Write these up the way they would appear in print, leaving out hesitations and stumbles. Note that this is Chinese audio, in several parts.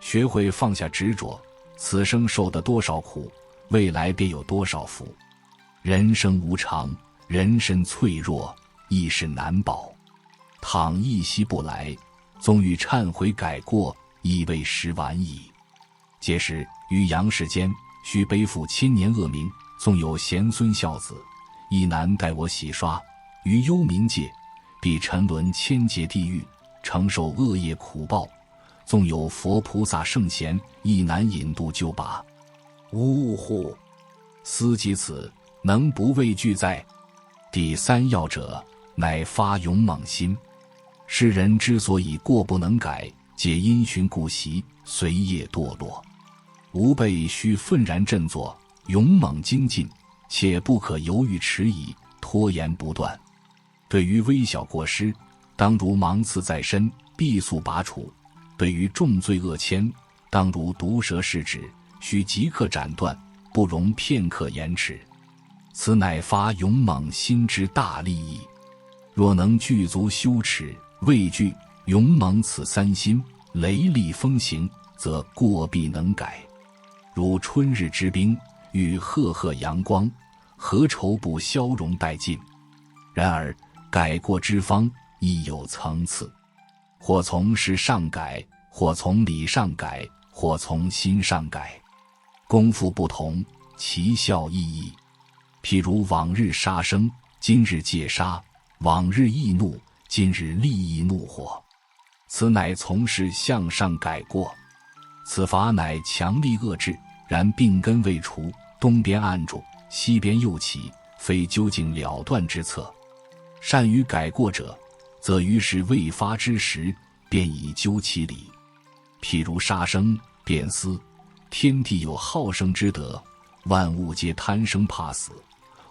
学会放下执着，此生受得多少苦，未来便有多少福。人生无常，人身脆弱，亦是难保。倘一夕不来，纵欲忏悔改过，亦未时晚矣。届时于阳世间，须背负千年恶名，纵有贤孙孝子，亦难待我洗刷。于幽冥界，必沉沦千劫地狱，承受恶业苦报。纵有佛菩萨圣贤，亦难引渡救拔。呜呼！思及此，能不畏惧哉？第三要者，乃发勇猛心。世人之所以过不能改，皆因循故习，随业堕落。吾辈须愤然振作，勇猛精进，且不可犹豫迟疑，拖延不断。对于微小过失，当如芒刺在身，必速拔除；对于重罪恶愆，当如毒蛇噬指，须即刻斩断，不容片刻延迟。此乃发勇猛心之大利益。若能具足羞耻、畏惧、勇猛此三心，雷厉风行，则过必能改。如春日之冰，遇赫赫阳光，何愁不消融殆尽？然而改过之方亦有层次，或从事上改，或从理上改，或从心上改。功夫不同，其效异异。譬如往日杀生，今日戒杀；往日易怒，今日利益怒火。此乃从事向上改过。此法乃强力遏制，然病根未除，东边按住，西边又起，非究竟了断之策。善于改过者，则于事未发之时，便已究其理。譬如杀生、辩思，天地有好生之德，万物皆贪生怕死。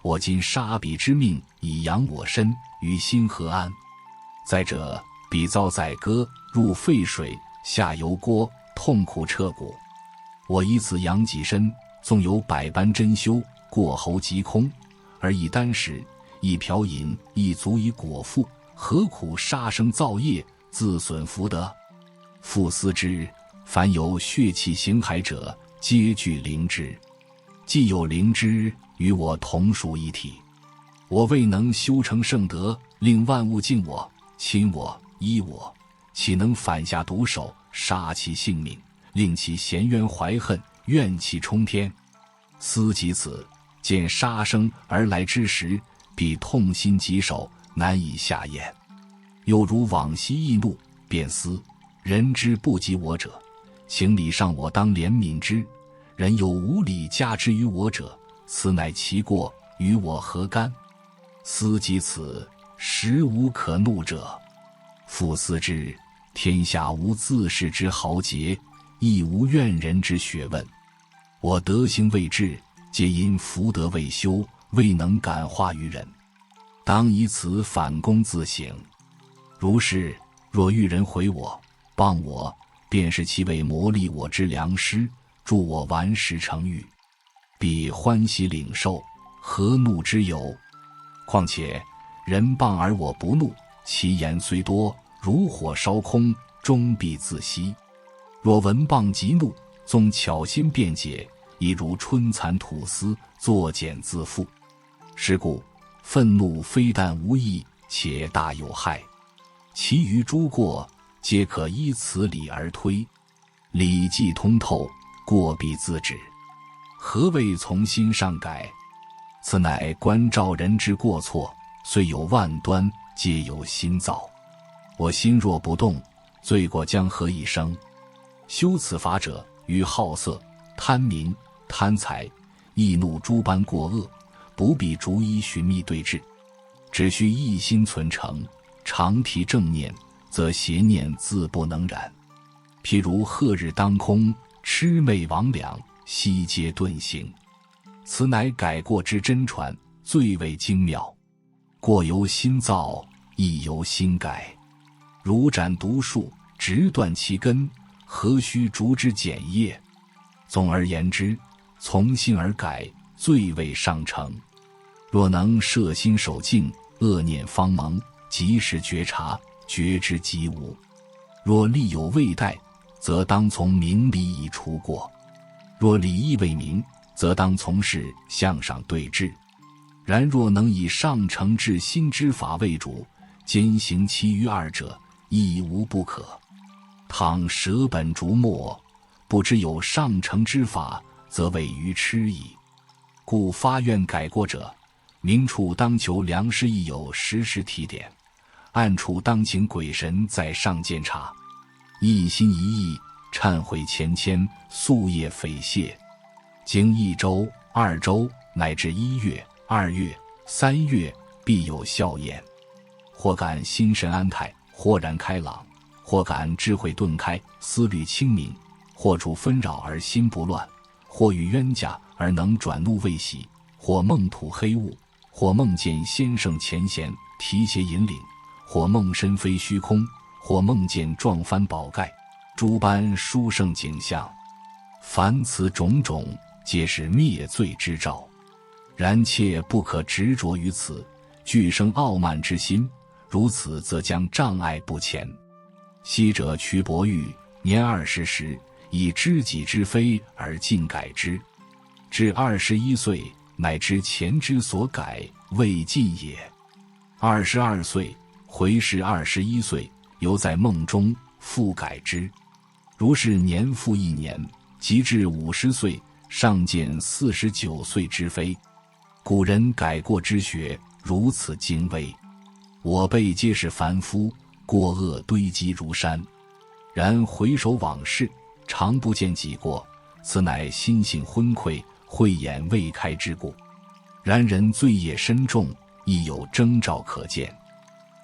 我今杀彼之命，以养我身，于心何安？再者，彼遭宰割，入沸水，下油锅，痛苦彻骨。我以此养己身，纵有百般珍馐，过喉即空，而一箪食，一瓢饮，亦足以果腹，何苦杀生造业，自损福德？复思之，凡有血气形骸者，皆具灵芝。既有灵芝，与我同属一体。我未能修成圣德，令万物敬我、亲我、依我，岂能反下毒手，杀其性命，令其嫌冤怀恨，怨气冲天？思及此，见杀生而来之时，必痛心疾首，难以下咽。又如往昔易怒，便思人之不及我者，情理上我当怜悯之；人有无理加之于我者，此乃其过，与我何干？思及此，实无可怒者。复思之，天下无自恃之豪杰，亦无怨人之学问。我德行未至，皆因福德未修，未能感化于人。当以此反躬自省。如是，若遇人毁我、谤我，便是其为磨砺我之良师，助我顽石成玉，必欢喜领受，何怒之有？况且人谤而我不怒，其言虽多，如火烧空，终必自息。若闻谤即怒，纵巧心辩解，亦如春蚕吐丝，作茧自缚。是故愤怒非但无益，且大有害。其余诸过，皆可依此理而推。理既通透，过必自止。何谓从心上改？此乃观照人之过错，虽有万端，皆由心造。我心若不动，罪过将何以生？修此法者，于好色、贪名、贪财、易怒诸般过恶，不必逐一寻觅对治，只需一心存诚，常提正念，则邪念自不能染。譬如赫日当空，魑魅魍魉，悉皆遁形。此乃改过之真传，最为精妙。过由心造，亦由心改。如斩毒树，直断其根，何须逐之剪叶？总而言之，从心而改，最为上乘。若能摄心守静，恶念方萌，及时觉察，觉之即无。若力有未逮，则当从明理以除过；若理义未明，则当从事向上对治。然若能以上乘至心之法为主，兼行其余二者，亦无不可。倘舍本逐末，不知有上乘之法，则谓愚痴矣。故发愿改过者，明处当求良师亦有时时提点，暗处当请鬼神在上监察。一心一意，忏悔前愆，夙夜匪懈，经1周、2周，乃至1月、2月、3月，必有效验。或感心神安泰，豁然开朗；或感智慧顿开，思虑清明；或处纷扰而心不乱；或遇冤家而能转怒为喜；或梦吐黑雾；或梦见先生前贤提携引领；或梦身非虚空；或梦见撞翻宝盖，诸般殊胜景象。凡此种种，皆是灭罪之兆。然切不可执着于此，俱生傲慢之心，如此则将障碍不前。昔者瞿伯玉年20时，以知己之非而尽改之，至21岁，乃知前之所改未尽也。22岁，回视21岁，犹在梦中复改之。如是年复一年，及至50岁，尚见49岁之非。古人改过之学，如此精微。我辈皆是凡夫，过恶堆积如山。然回首往事，常不见己过，此乃心性昏聩，慧眼未开之故。然人罪业深重，亦有征兆可见。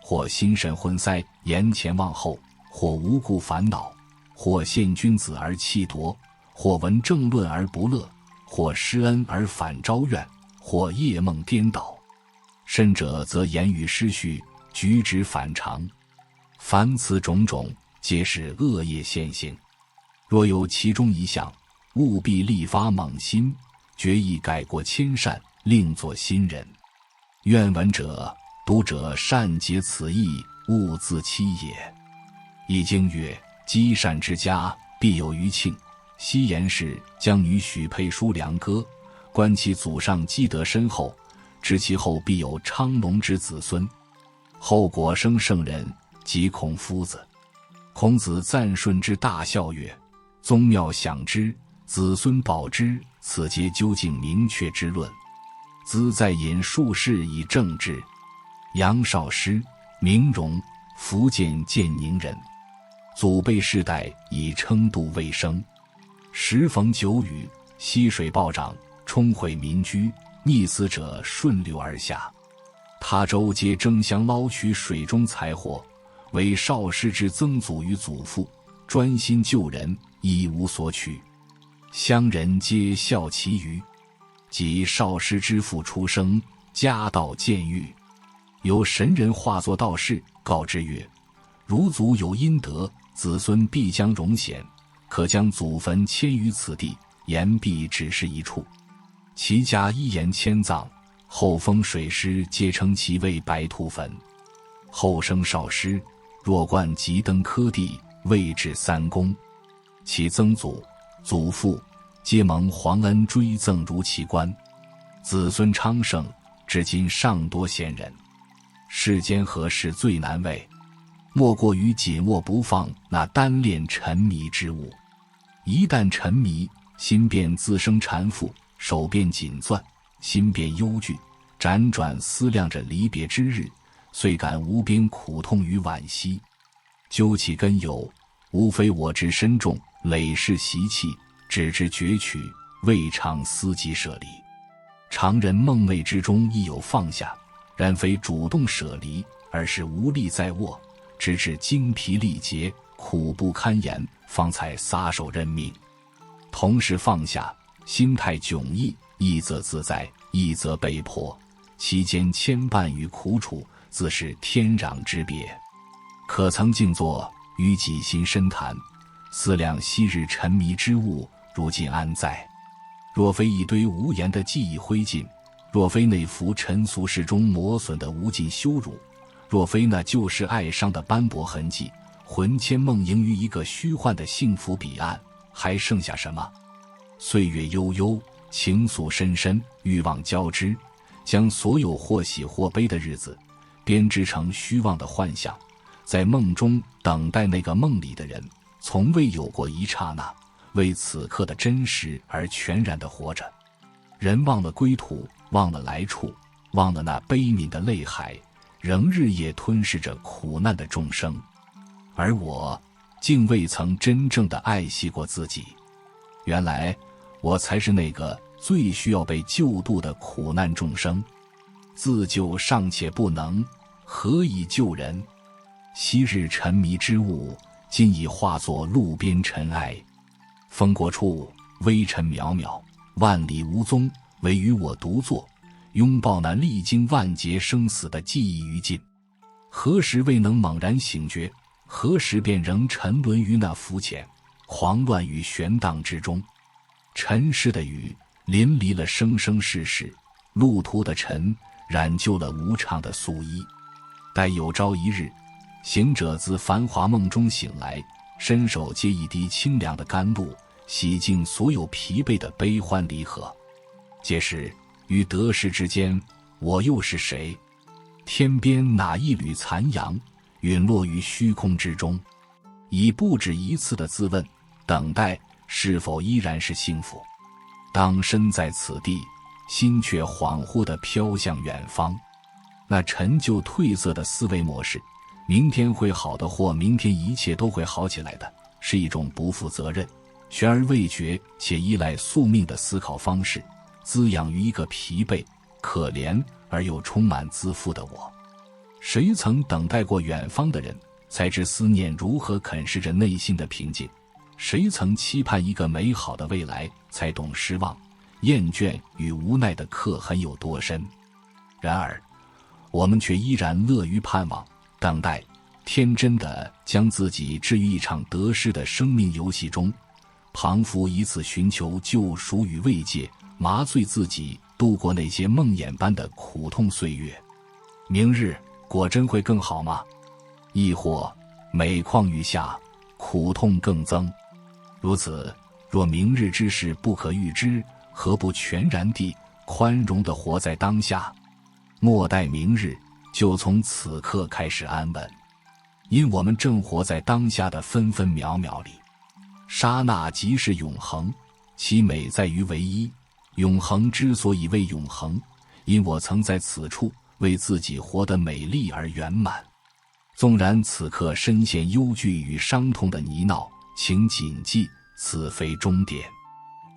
或心神昏塞，言前忘后；或无故烦恼；或陷君子而弃夺；或闻政论而不乐；或施恩而反招怨；或夜梦颠倒。甚者则言语失序，举止反常。凡此种种，皆是恶业现行。若有其中一项，务必立发猛心，决意改过迁善，另作新人。愿闻者、读者善解此意，勿自欺也。易经曰：积善之家，必有余庆。昔言氏将女许配叔良哥，观其祖上积德深厚，知其后必有昌隆之子孙。后果生圣人，即孔夫子。孔子赞舜之大孝曰：宗庙享之，子孙保之，此皆究竟明确之论。兹在引术士以正之。杨少师，名荣，福建建宁人。祖辈世代以称度为生。时逢久雨，溪水暴涨，冲毁民居，溺死者顺流而下。他州皆争相捞取水中财货，为少师之曾祖与祖父，专心救人，一无所取。乡人皆笑其愚。及少师之父出生，家道渐裕。有神人化作道士，告之曰：如祖有阴德，子孙必将荣显，可将祖坟迁于此地，言必只是一处。其家依言迁葬，后风水师皆称其为白兔坟。后生少师，若冠即登科第，位至3公。其曾祖、祖父皆蒙皇恩追赠如其官，子孙昌盛，至今尚多贤人。世间何事最难为？莫过于紧握不放那单恋沉迷之物。一旦沉迷，心便自生缠缚，手便紧攥，心便忧惧，辗转思量着离别之日，遂感无边苦痛与惋惜。究其根由，无非我执深重，累世习气，只知攫取，未尝思及舍离。常人梦寐之中亦有放下，然非主动舍离，而是无力在握，直至精疲力竭，苦不堪言，方才撒手认命。同时放下，心态迥异，一则自在，一则被迫，其间牵绊与苦楚，自是天壤之别。可曾静坐于己心深谈，思量昔日沉迷之物，如今安在？若非一堆无言的记忆灰烬，若非那幅尘俗世中磨损的无尽羞辱，若非那旧时爱伤的斑驳痕迹，魂牵梦萦于一个虚幻的幸福彼岸，还剩下什么？岁月悠悠，情愫深深，欲望交织，将所有或喜或悲的日子编织成虚妄的幻想，在梦中等待那个梦里的人，从未有过一刹那为此刻的真实而全然地活着。人忘了归途，忘了来处，忘了那悲悯的泪海，仍日夜吞噬着苦难的众生。而我竟未曾真正地爱惜过自己，原来我才是那个最需要被救度的苦难众生。自救尚且不能，何以救人？昔日沉迷之物，今已化作路边尘埃。风过处，微尘渺渺，万里无踪，唯余我独坐，拥抱那历经万劫生死的记忆余烬。何时未能猛然醒觉？何时便仍沉沦于那浮浅、狂乱与悬荡之中？尘世的雨淋漓了生生世世，路途的尘染就了无常的素衣。待有朝一日，行者自繁华梦中醒来，伸手接一滴清凉的甘露，洗净所有疲惫的悲欢离合。届时于得失之间，我又是谁？天边哪一缕残阳陨落于虚空之中？已不止一次的自问，等待是否依然是幸福？当身在此地，心却恍惚地飘向远方。那陈旧褪色的思维模式，明天会好的，或明天一切都会好起来的，是一种不负责任、悬而未决且依赖宿命的思考方式，滋养于一个疲惫、可怜而又充满自负的我。谁曾等待过远方的人，才知思念如何啃噬着内心的平静；谁曾期盼一个美好的未来，才懂失望、厌倦与无奈的刻痕有多深。然而我们却依然乐于盼望、等待，天真地将自己置于一场得失的生命游戏中，彷佛以此寻求救赎与慰藉，麻醉自己度过那些梦魇般的苦痛岁月。明日果真会更好吗？亦或每况愈下，苦痛更增？如此，若明日之事不可预知，何不全然地宽容地活在当下？莫待明日，就从此刻开始安稳，因我们正活在当下的分分秒秒里。刹那即是永恒，其美在于唯一。永恒之所以为永恒，因我曾在此处为自己活得美丽而圆满。纵然此刻深陷忧惧与伤痛的泥淖，请谨记，此非终点。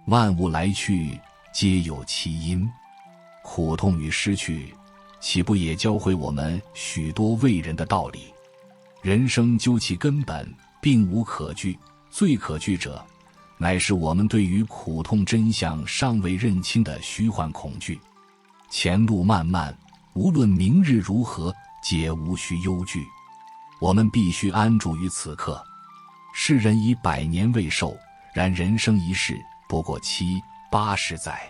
万物来去，皆有其因。苦痛与失去，岂不也教会我们许多为人的道理？人生究其根本，并无可惧，最可惧者，乃是我们对于苦痛真相尚未认清的虚幻恐惧。前路漫漫，无论明日如何，皆无需忧惧。我们必须安住于此刻。世人以100年未寿，然人生一世不过7、80载。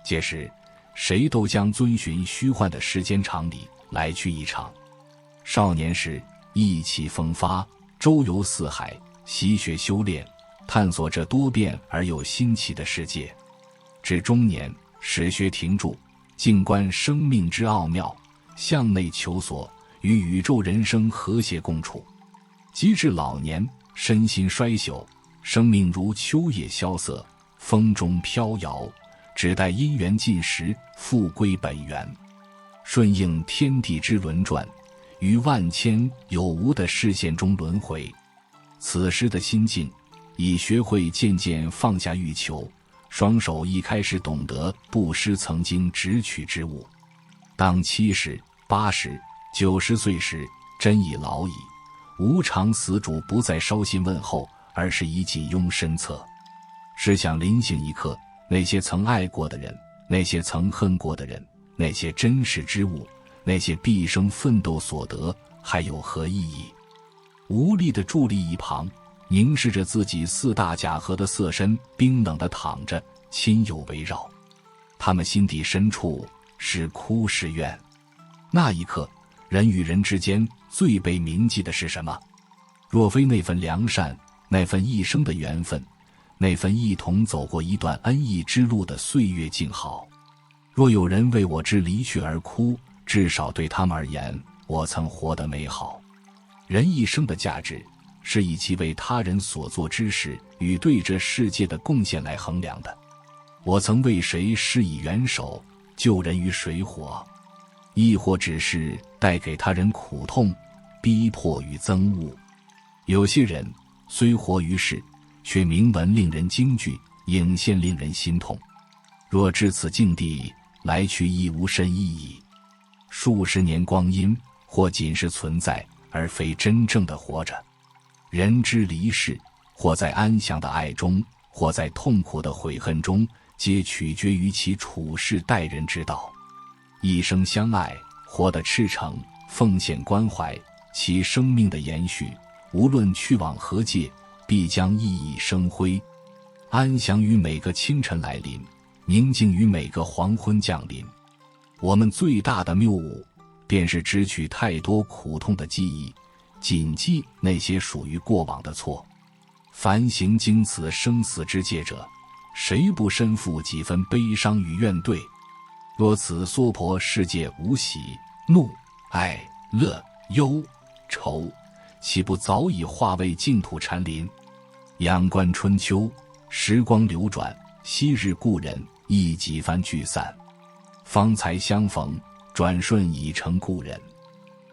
届时谁都将遵循虚幻的时间常理，来去一场。少年时意气风发，周游四海，习学修炼，探索这多变而又新奇的世界。至中年，始学停住，静观生命之奥妙，向内求索，与宇宙人生和谐共处。及至老年，身心衰朽，生命如秋叶萧瑟，风中飘摇，只待因缘尽时，复归本源，顺应天地之轮转，于万千有无的视线中轮回。此时的心境，已学会渐渐放下欲求，双手亦开始懂得不失曾经执取之物。当70、80、90岁时，真已老矣，无常死主不再捎信问候，而是已紧拥身侧。试想临醒一刻，那些曾爱过的人，那些曾恨过的人，那些珍视之物，那些毕生奋斗所得，还有何意义？无力地伫立一旁，凝视着自己4大甲河的色身，冰冷地躺着，亲友围绕，他们心底深处是哭是怨。那一刻，人与人之间最被铭记的是什么？若非那份良善，那份一生的缘分，那份一同走过一段恩义之路的岁月静好。若有人为我之离去而哭，至少对他们而言，我曾活得美好。人一生的价值，是以其为他人所做之事与对这世界的贡献来衡量的。我曾为谁施以援手，救人于水火，亦或只是带给他人苦痛，逼迫与憎恶。有些人虽活于世，却铭文令人惊惧，影现令人心痛。若至此境地，来去亦无甚意义。数十年光阴，或仅是存在，而非真正的活着。人之离世，或在安详的爱中，或在痛苦的悔恨中，皆取决于其处世待人之道。一生相爱，活得赤诚，奉献关怀，其生命的延续，无论去往何界，必将熠熠生辉。安详于每个清晨来临，宁静于每个黄昏降临。我们最大的谬误，便是只取太多苦痛的记忆，谨记那些属于过往的错。凡行经此生死之界者，谁不身负几分悲伤与怨怼？若此娑婆世界无喜、怒、哀、乐、忧、愁，岂不早已化为净土禅林？仰观春秋，时光流转，昔日故人亦几番聚散。方才相逢，转瞬已成故人。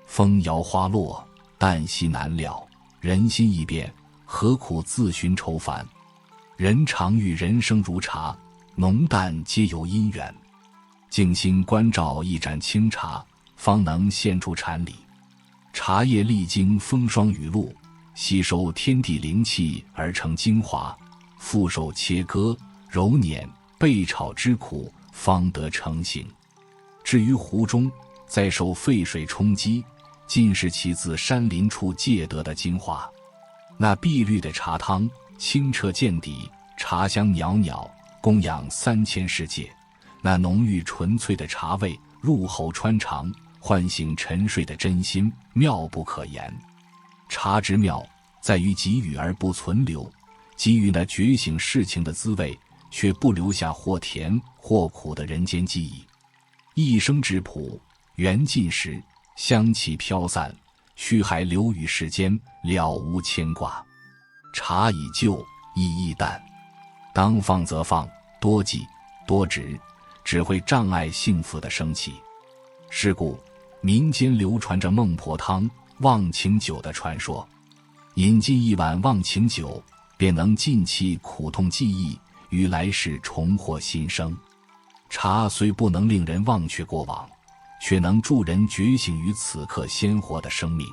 风摇花落，旦夕难料，人心易变，何苦自寻愁烦？人常欲人生如茶，浓淡皆由因缘。静心关照一盏清茶，方能现出禅理。茶叶历经风霜雨露，吸收天地灵气而成精华，复手切割、揉捻、焙炒之苦，方得成形。至于壶中，再受沸水冲击，尽是其自山林处借得的精华。那碧绿的茶汤，清澈见底，茶香袅袅，供养3000世界。那浓郁纯粹的茶味，入喉穿肠，唤醒沉睡的真心，妙不可言。茶之妙，在于给予而不存留，给予那觉醒事情的滋味，却不留下或甜或苦的人间记忆。一生之谱，缘尽时，香气飘散，虚还留于世间，了无牵挂。茶已旧，意亦淡，当放则放，多记多执，只会障碍幸福的升起。是故民间流传着孟婆汤、忘情酒的传说，饮尽一碗忘情酒，便能尽弃苦痛记忆，于来世重获新生。茶虽不能令人忘却过往，却能助人觉醒于此刻鲜活的生命。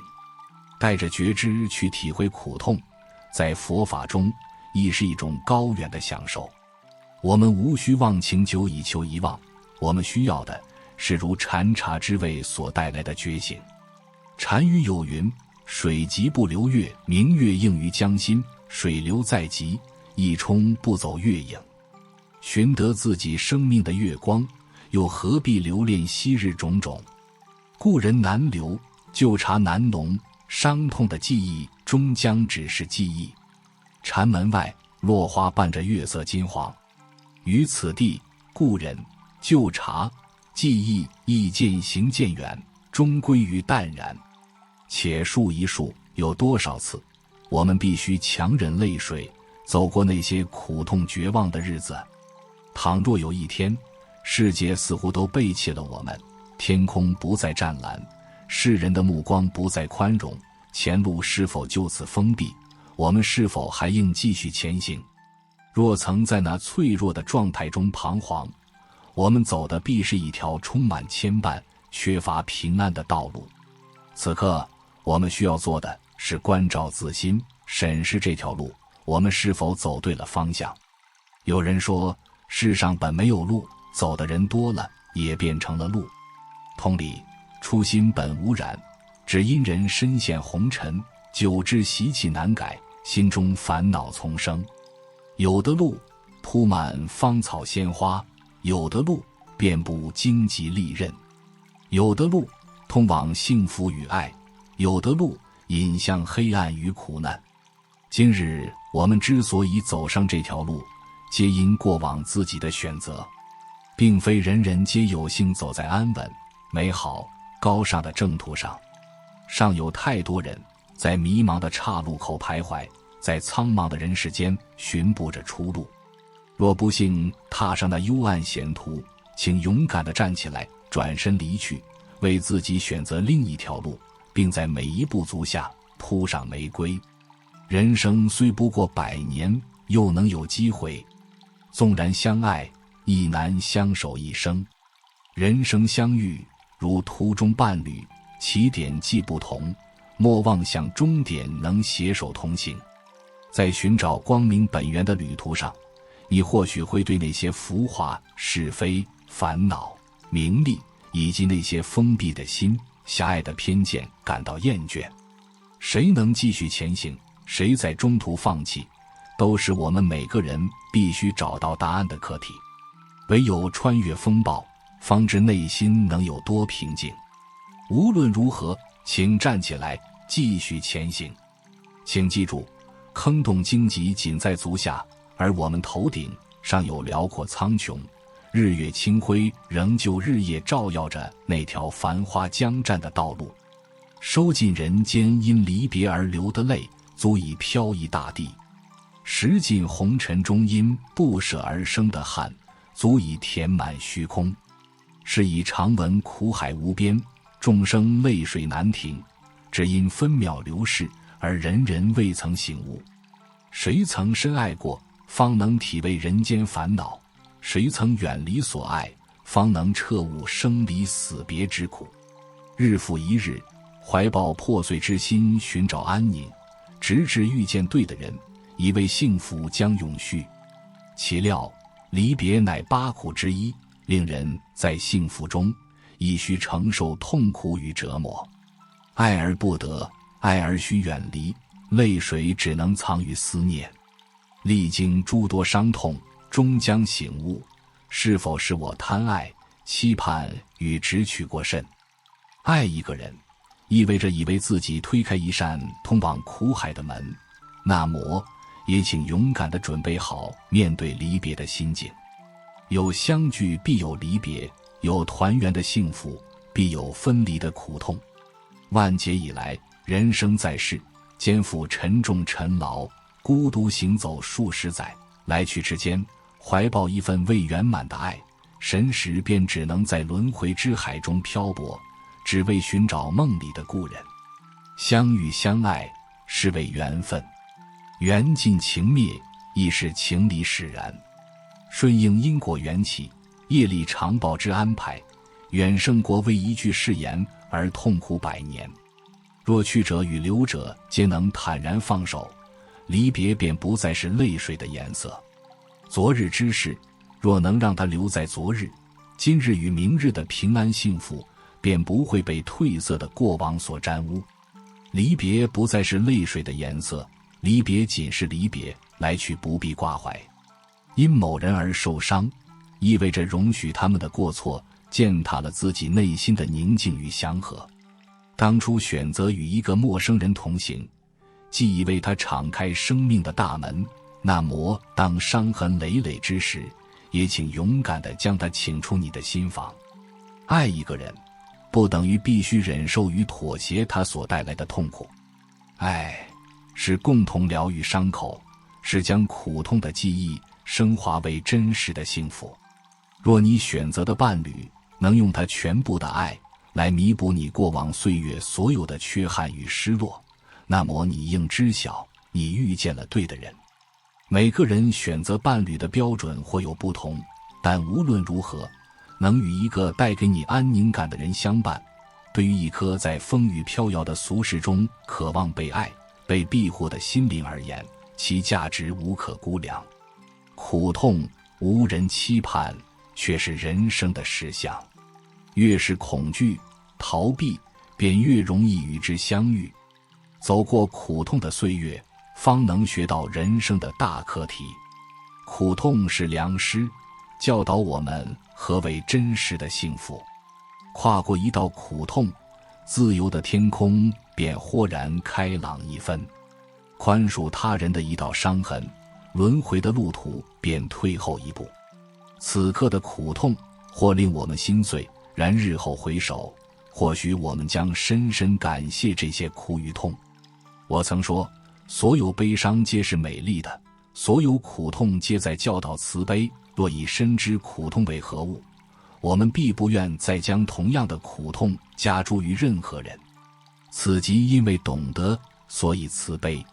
带着觉知去体会苦痛，在佛法中亦是一种高远的享受。我们无需忘情酒以求遗忘，我们需要的是如禅茶之味所带来的觉醒。禅语有云：水急不流月，明月映于江心，水流在即，一冲不走月影。寻得自己生命的月光，又何必留恋昔日种种？故人难留，旧茶难浓，伤痛的记忆终将只是记忆。禅门外，落花伴着月色金黄。于此地，故人、旧茶、记忆亦渐行渐远，终归于淡然。且数一数，有多少次，我们必须强忍泪水，走过那些苦痛绝望的日子。倘若有一天，世界似乎都背弃了我们，天空不再湛蓝，世人的目光不再宽容，前路是否就此封闭？我们是否还应继续前行？若曾在那脆弱的状态中彷徨，我们走的必是一条充满牵绊、缺乏平安的道路。此刻，我们需要做的是关照自心，审视这条路，我们是否走对了方向。有人说，世上本没有路，走的人多了，也变成了路。同理，初心本无染，只因人身陷红尘，久之习气难改，心中烦恼丛生。有的路铺满芳草鲜花，有的路遍布荆棘利刃，有的路通往幸福与爱，有的路引向黑暗与苦难。今日我们之所以走上这条路，皆因过往自己的选择，并非人人皆有幸走在安稳、美好、高尚的正途上。尚有太多人在迷茫的岔路口徘徊，在苍茫的人世间寻捕着出路。若不幸踏上那幽暗险途，请勇敢地站起来，转身离去，为自己选择另一条路，并在每一步足下铺上玫瑰。人生虽不过100年，又能有机会？纵然相爱，亦难相守一生。人生相遇，如途中伴侣，起点既不同，莫妄想终点能携手同行。在寻找光明本源的旅途上，你或许会对那些浮华、是非、烦恼、名利，以及那些封闭的心、狭隘的偏见感到厌倦。谁能继续前行，谁在中途放弃，都是我们每个人必须找到答案的课题。唯有穿越风暴，方知内心能有多平静。无论如何，请站起来，继续前行。请记住，坑洞荆棘仅在足下，而我们头顶尚有辽阔苍穹，日月清辉仍旧日夜照耀着那条繁花江湛的道路。收尽人间因离别而流的泪，足以飘逸大地；拾尽红尘中因不舍而生的汗，足以填满虚空。是以常闻苦海无边，众生泪水难停，只因分秒流逝，而人人未曾醒悟。谁曾深爱过，方能体味人间烦恼；谁曾远离所爱，方能彻悟生离死别之苦。日复一日，怀抱破碎之心寻找安宁，直至遇见对的人，以为幸福将永续。岂料离别乃8苦之一，令人在幸福中亦需承受痛苦与折磨。爱而不得，爱而须远离，泪水只能藏于思念。历经诸多伤痛，终将醒悟，是否是我贪爱、期盼与直取过甚？爱一个人，意味着已为自己推开一扇通往苦海的门，那么也请勇敢地准备好面对离别的心境。有相聚必有离别，有团圆的幸福，必有分离的苦痛。万劫以来，人生在世，肩负沉重尘劳，孤独行走数十载，来去之间，怀抱一份未圆满的爱，神时便只能在轮回之海中漂泊，只为寻找梦里的故人。相遇相爱，是为缘分；缘尽情灭，亦是情理使然。顺应因果缘起，业力常报之安排，远胜过为一句誓言而痛苦100年。若去者与留者皆能坦然放手，离别便不再是泪水的颜色。昨日之事，若能让它留在昨日，今日与明日的平安幸福便不会被褪色的过往所沾污。离别不再是泪水的颜色，离别仅是离别，来去不必挂怀。因某人而受伤，意味着容许他们的过错践踏了自己内心的宁静与祥和。当初选择与一个陌生人同行，既已为他敞开生命的大门，那么当伤痕累累之时，也请勇敢地将他请出你的心房。爱一个人，不等于必须忍受与妥协他所带来的痛苦。爱是共同疗愈伤口，是将苦痛的记忆升华为真实的幸福。若你选择的伴侣能用他全部的爱来弥补你过往岁月所有的缺憾与失落，那么你应知晓你遇见了对的人。每个人选择伴侣的标准或有不同，但无论如何，能与一个带给你安宁感的人相伴，对于一颗在风雨飘摇的俗世中渴望被爱、被庇护的心灵而言，其价值无可估量。苦痛无人期盼，却是人生的实相。越是恐惧、逃避，便越容易与之相遇。走过苦痛的岁月，方能学到人生的大课题。苦痛是良师，教导我们何为真实的幸福。跨过一道苦痛，自由的天空便豁然开朗一分。宽恕他人的一道伤痕，轮回的路途便退后一步。此刻的苦痛或令我们心碎，然日后回首，或许我们将深深感谢这些苦与痛。我曾说，所有悲伤皆是美丽的，所有苦痛皆在教导慈悲。若已深知苦痛为何物，我们必不愿再将同样的苦痛加诸于任何人。此即因为懂得，所以慈悲。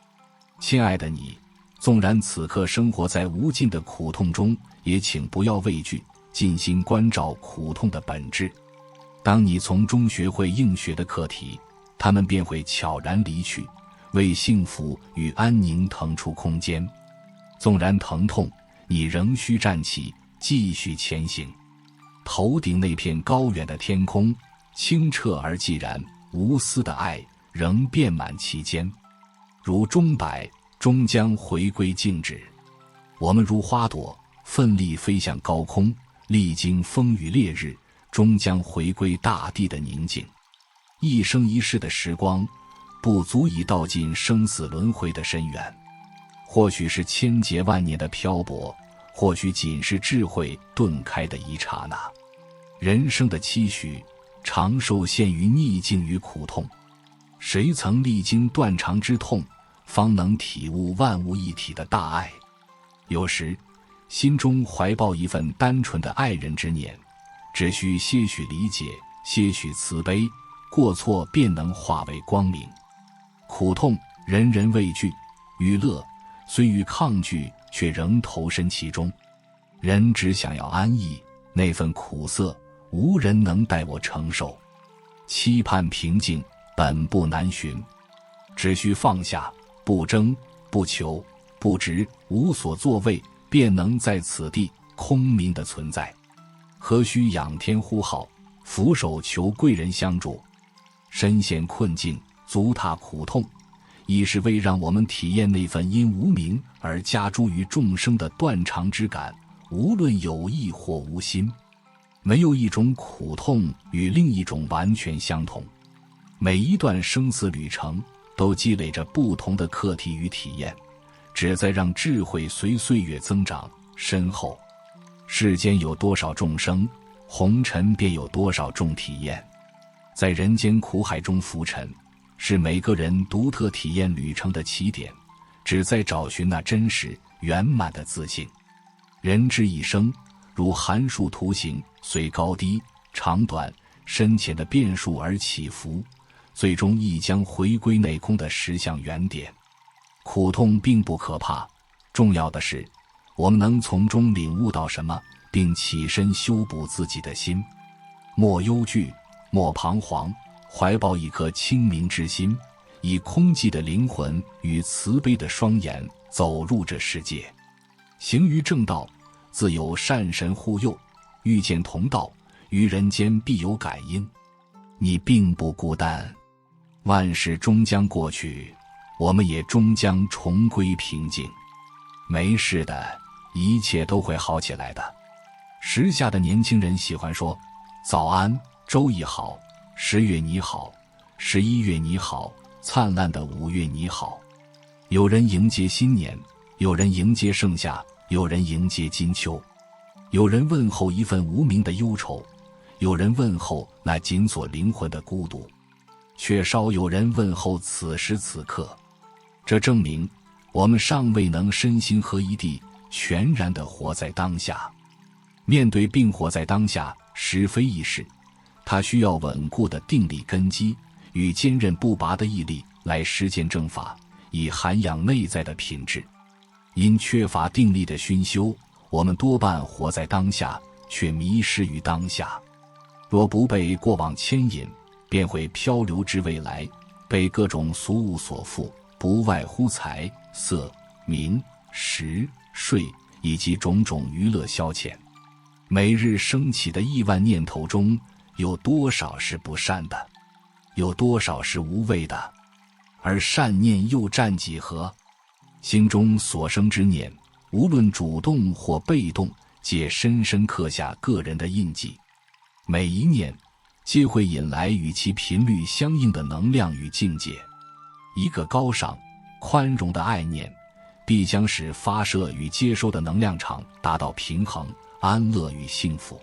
亲爱的你，纵然此刻生活在无尽的苦痛中，也请不要畏惧，尽心关照苦痛的本质。当你从中学会应学的课题，他们便会悄然离去，为幸福与安宁腾出空间。纵然疼痛，你仍需站起，继续前行。头顶那片高远的天空，清澈而寂然，无私的爱仍遍满其间。如钟摆，终将回归静止。我们如花朵，奋力飞向高空，历经风雨烈日，终将回归大地的宁静。一生一世的时光，不足以道尽生死轮回的深远。或许是千劫万年的漂泊，或许仅是智慧顿开的一刹那。人生的期许，常受限于逆境与苦痛。谁曾历经断肠之痛，方能体悟万物一体的大爱。有时，心中怀抱一份单纯的爱人之念，只需些许理解，些许慈悲，过错便能化为光明。苦痛，人人畏惧；与乐，虽欲抗拒，却仍投身其中。人只想要安逸，那份苦涩，无人能代我承受。期盼平静，本不难寻，只需放下，不争，不求，不执，无所作为，便能在此地空明的存在。何须仰天呼号，俯首求贵人相助？身陷困境，足踏苦痛，亦是为让我们体验那份因无明而加诸于众生的断肠之感，无论有意或无心。没有一种苦痛与另一种完全相同，每一段生死旅程都积累着不同的课题与体验，旨在让智慧随岁月增长深厚。世间有多少众生，红尘便有多少种体验。在人间苦海中浮沉，是每个人独特体验旅程的起点，旨在找寻那真实圆满的自信。人之一生，如函数图形，随高低、长短、深浅的变数而起伏，最终亦将回归内空的实相原点。苦痛并不可怕，重要的是我们能从中领悟到什么，并起身修补自己的心。莫忧惧，莫彷徨，怀抱一颗清明之心，以空寂的灵魂与慈悲的双眼走入这世界。行于正道，自有善神护佑，遇见同道，于人间必有感应。你并不孤单，万事终将过去，我们也终将重归平静。没事的，一切都会好起来的。时下的年轻人喜欢说早安，周一好，10月你好，11月你好，灿烂的5月你好。有人迎接新年，有人迎接盛夏，有人迎接金秋。有人问候一份无名的忧愁，有人问候那紧锁灵魂的孤独，却少有人问候此时此刻。这证明我们尚未能身心合一地全然地活在当下。面对并活在当下，实非易事，它需要稳固的定力根基与坚韧不拔的毅力来实践正法，以涵养内在的品质。因缺乏定力的熏修，我们多半活在当下，却迷失于当下。若不被过往牵引，便会漂流至未来，被各种俗物所缚，不外乎财、色、名、食、睡以及种种娱乐消遣。每日升起的亿万念头中，有多少是不善的？有多少是无谓的？而善念又占几何？心中所生之念，无论主动或被动，皆深深刻下个人的印记。每一念皆会引来与其频率相应的能量与境界。一个高尚、宽容的爱念，必将使发射与接收的能量场达到平衡、安乐与幸福。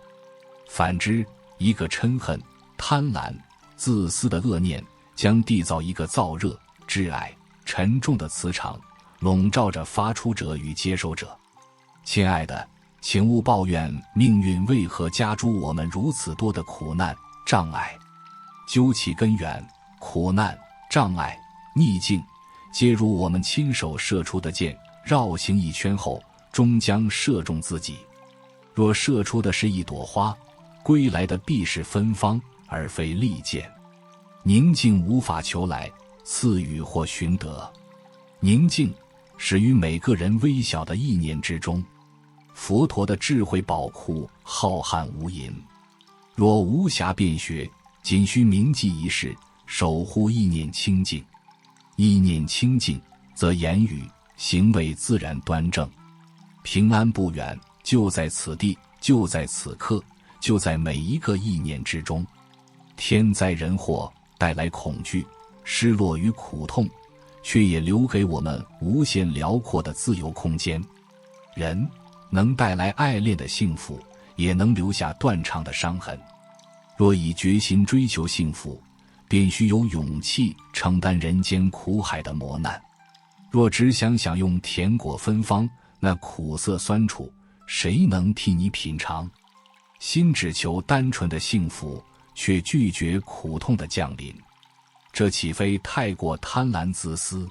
反之，一个嗔恨、贪婪、自私的恶念，将缔造一个燥热、挚爱、沉重的磁场，笼罩着发出者与接收者。亲爱的，请勿抱怨命运为何加诸我们如此多的苦难、障碍。究其根源，苦难、障碍、逆境，皆如我们亲手射出的箭，绕行一圈后，终将射中自己。若射出的是一朵花，归来的必是芬芳，而非利剑。宁静无法求来，赐予或寻得。宁静始于每个人微小的意念之中。佛陀的智慧宝库浩瀚无垠，若无暇辨学，仅需铭记一事，守护意念清净。意念清净，则言语、行为自然端正。平安不远，就在此地，就在此刻，就在每一个意念之中。天灾人祸带来恐惧、失落与苦痛，却也留给我们无限辽阔的自由空间。人能带来爱恋的幸福，也能留下断肠的伤痕。若已决心追求幸福，便须有勇气承担人间苦海的磨难。若只想享用甜果芬芳，那苦涩酸楚，谁能替你品尝？心只求单纯的幸福，却拒绝苦痛的降临，这岂非太过贪婪自私？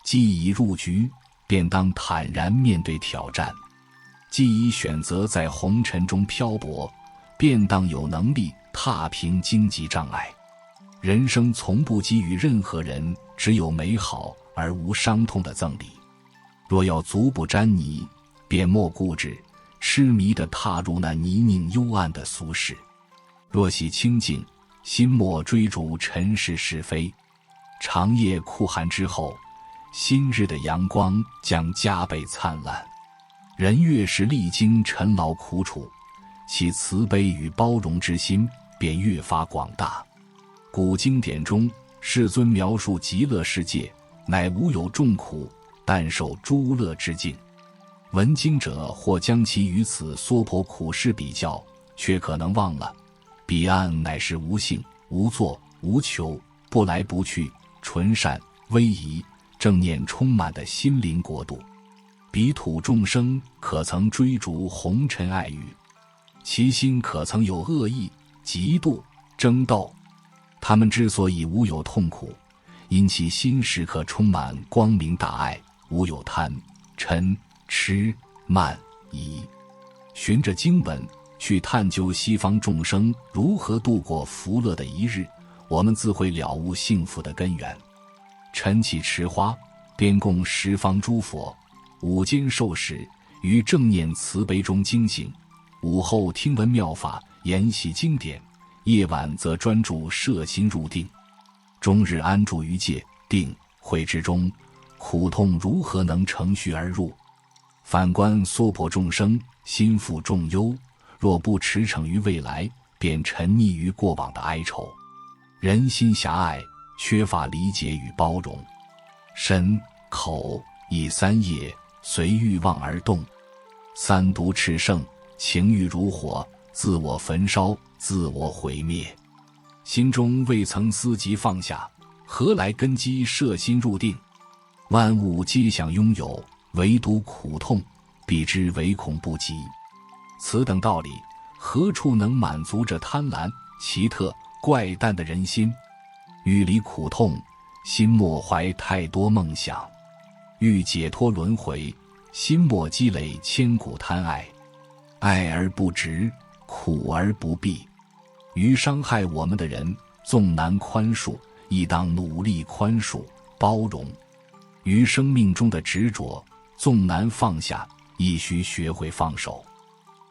既已入局，便当坦然面对挑战。既已选择在红尘中漂泊，便当有能力踏平荆棘障碍。人生从不给予任何人只有美好而无伤痛的赠礼。若要足不沾泥，便莫固执、痴迷地踏入那泥泞幽暗的俗世。若喜清净，心莫追逐尘世是非。长夜酷寒之后，新日的阳光将加倍灿烂。人越是历经尘劳苦楚，其慈悲与包容之心便越发广大。古经典中，世尊描述极乐世界，乃无有众苦，但受诸乐之境。闻经者或将其与此娑婆苦世比较，却可能忘了，彼岸乃是无性、无作、无求、不来不去、纯善、威仪、正念充满的心灵国度。彼土众生可曾追逐红尘爱欲，其心可曾有恶意、嫉妒、争斗。他们之所以无有痛苦，因其心时刻充满光明大爱，无有贪、嗔、痴、慢、疑。循着经文去探究西方众生如何度过福乐的一日，我们自会了悟幸福的根源。晨起持花，遍供十方诸佛；午间受食，于正念慈悲中精行；午后听闻妙法，研习经典；夜晚则专注摄心入定。终日安住于戒、定、慧之中，苦痛如何能乘虚而入？反观娑婆众生，心负重忧，若不驰骋于未来，便沉溺于过往的哀愁。人心狭隘，缺乏理解与包容，身、口、意三业随欲望而动，三毒炽盛，情欲如火，自我焚烧，自我毁灭。心中未曾思及放下，何来根基摄心入定？万物皆想拥有，唯独苦痛，必知唯恐不及。此等道理，何处能满足这贪婪、奇特、怪诞的人心？欲离苦痛，心莫怀太多梦想；欲解脱轮回，心莫积累千古贪爱。爱而不执，苦而不避。于伤害我们的人，纵难宽恕，亦当努力宽恕、包容；于生命中的执着，纵难放下，亦须学会放手。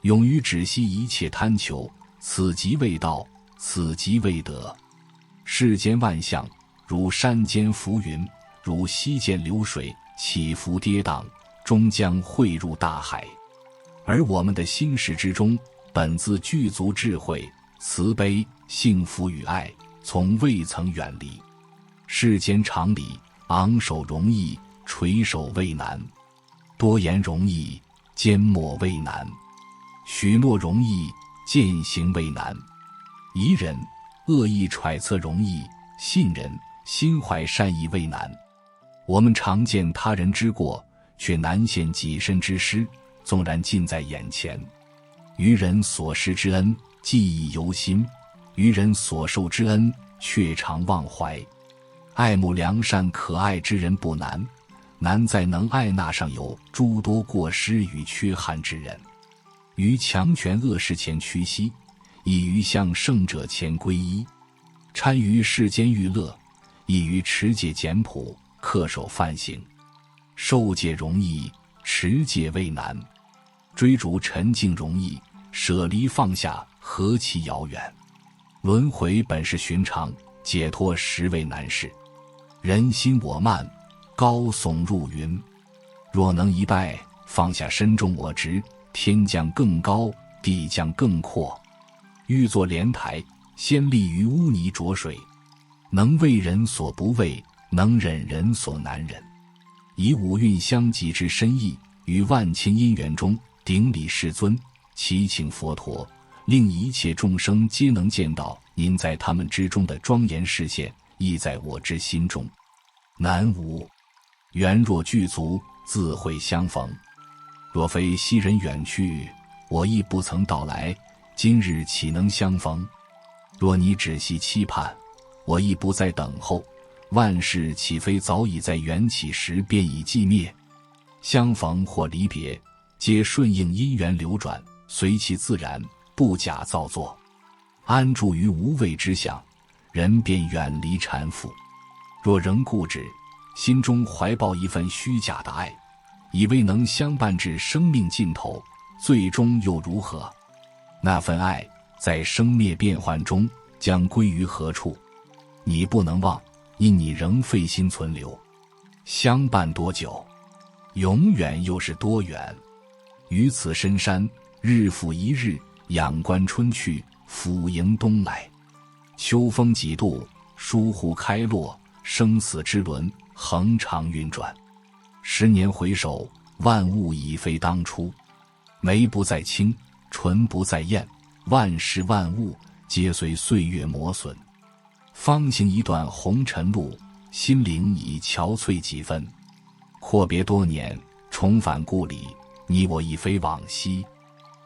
勇于止息一切贪求，此即未道，此即未得。世间万象，如山间浮云，如溪涧流水，起伏跌宕，终将汇入大海。而我们的心识之中，本自具足智慧、慈悲、幸福与爱从未曾远离。世间常理，昂首容易，垂首畏难。多言容易，缄默畏难。许诺容易，践行畏难。疑人恶意揣测容易，信人心怀善意畏难。我们常见他人之过，却难现己身之失，纵然近在眼前。于人所施之恩，记忆犹新；于人所受之恩，却常忘怀。爱慕良善可爱之人不难，难在能爱那上有诸多过失与缺憾之人。于强权恶事前屈膝，亦于向圣者前皈依。参于世间娱乐，亦于持戒简朴，恪守梵行。受戒容易，持戒畏难。追逐沉静容易，舍离放下何其遥远。轮回本是寻常，解脱实为难事。人心我慢，高耸入云。若能一拜，放下身重我执，天将更高，地将更阔。欲作莲台，先立于污泥浊水。能为人所不为，能忍人所难忍。以五蕴相即之深意，于万千因缘中顶礼世尊，祈请佛陀，令一切众生皆能见到您在他们之中的庄严视线，亦在我之心中。南无缘若具足，自会相逢。若非昔人远去，我亦不曾到来，今日岂能相逢？若你只系期盼，我亦不再等候，万事岂非早已在缘起时便已寂灭？相逢或离别，皆顺应因缘流转，随其自然，不假造作。安住于无畏之相，人便远离缠缚。若仍固执，心中怀抱一份虚假的爱，以为能相伴至生命尽头，最终又如何？那份爱在生灭变幻中将归于何处？你不能忘，因你仍费心存留。相伴多久？永远又是多远？于此深山，日复一日，仰观春去，俯迎冬来。秋风几度，疏忽开落，生死之轮恒常运转。10年回首，万物已非当初。眉不再轻，唇不再艳，万事万物皆随岁月磨损。方行一段红尘路，心灵已憔悴几分。阔别多年，重返故里，你我亦非往昔。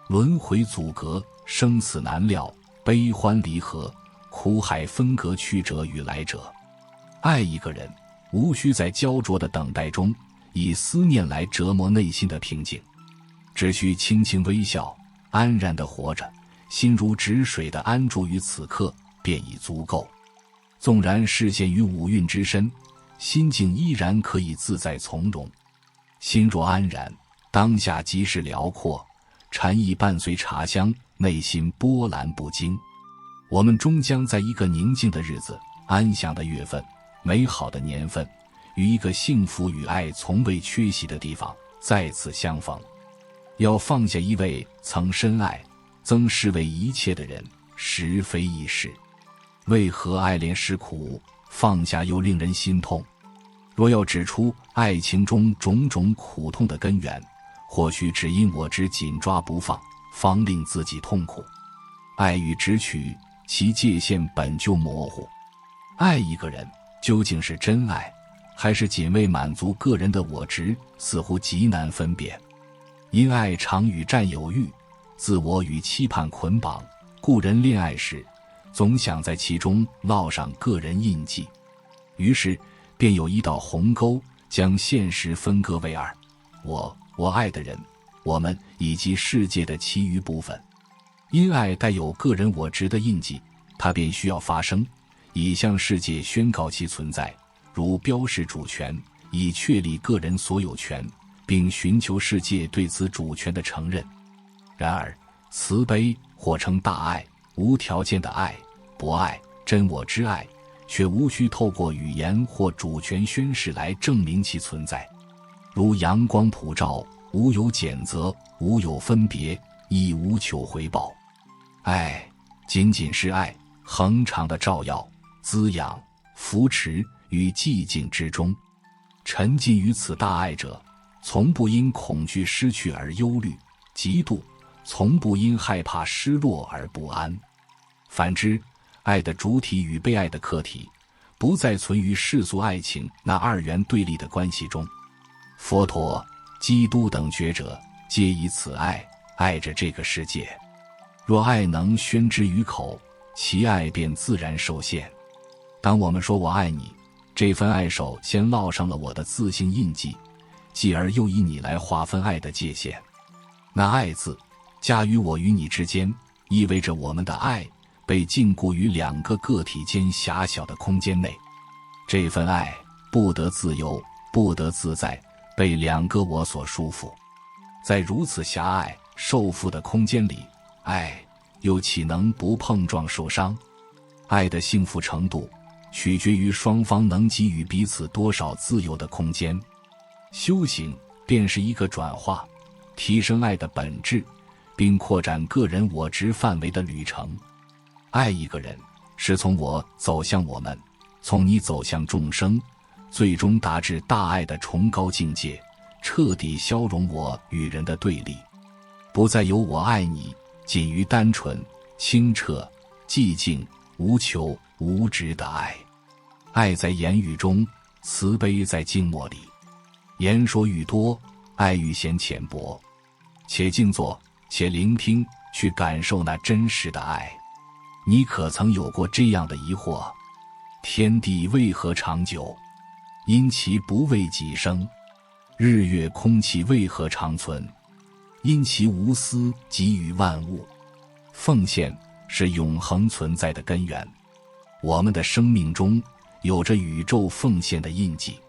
轮回阻隔，生死难料，悲欢离合，苦海分隔去者与来者。爱一个人，无需在焦灼的等待中以思念来折磨内心的平静，只需轻轻微笑，安然地活着，心如止水地安住于此刻，便已足够。纵然视线于五蕴之身，心境依然可以自在从容。心若安然，当下即是辽阔，禅意伴随茶香，内心波澜不惊。我们终将在一个宁静的日子，安详的月份，美好的年份，与一个幸福与爱从未缺席的地方再次相逢。要放下一位曾深爱、曾视为一切的人，实非易事。为何爱恋时苦，放下又令人心痛？若要指出爱情中种种苦痛的根源，或许只因我执紧抓不放，方令自己痛苦。爱与执取，其界限本就模糊。爱一个人，究竟是真爱，还是仅为满足个人的我执，似乎极难分辨。因爱常与占有欲、自我与期盼捆绑，故人恋爱时总想在其中烙上个人印记，于是便有一道鸿沟，将现实分割为二：我爱的人，我们以及世界的其余部分。因爱带有个人我执的印记，它便需要发生，以向世界宣告其存在，如标示主权，以确立个人所有权，并寻求世界对此主权的承认。然而慈悲或称大爱、无条件的爱、博爱、真我之爱，却无需透过语言或主权宣示来证明其存在。如阳光普照，无有谴责，无有分别，亦无求回报。爱仅仅是爱，恒常的照耀、滋养、扶持于寂静之中。沉浸于此大爱者，从不因恐惧失去而忧虑、嫉妒，从不因害怕失落而不安。反之，爱的主体与被爱的客体，不再存于世俗爱情那二元对立的关系中。佛陀、基督等觉者，皆以此爱爱着这个世界。若爱能宣之于口，其爱便自然受现。当我们说我爱你，这份爱首先烙上了我的自性印记，继而又以你来划分爱的界限。那爱字加于我与你之间，意味着我们的爱被禁锢于两个个体间狭小的空间内。这份爱不得自由，不得自在，被两个我所束缚。在如此狭隘受缚的空间里，爱又岂能不碰撞受伤？爱的幸福程度取决于双方能给予彼此多少自由的空间。修行便是一个转化、提升爱的本质，并扩展个人我执范围的旅程。爱一个人，是从我走向我们，从你走向众生，最终达至大爱的崇高境界，彻底消融我与人的对立，不再有我爱你，仅于单纯、清澈、寂静、无求、无执的爱。爱在言语中，慈悲在静默里。言说愈多，爱愈显浅薄。且静坐，且聆听，去感受那真实的爱。你可曾有过这样的疑惑？天地为何长久？因其不为己生。日月空气为何长存？因其无私给予万物。奉献是永恒存在的根源。我们的生命中有着宇宙奉献的印记，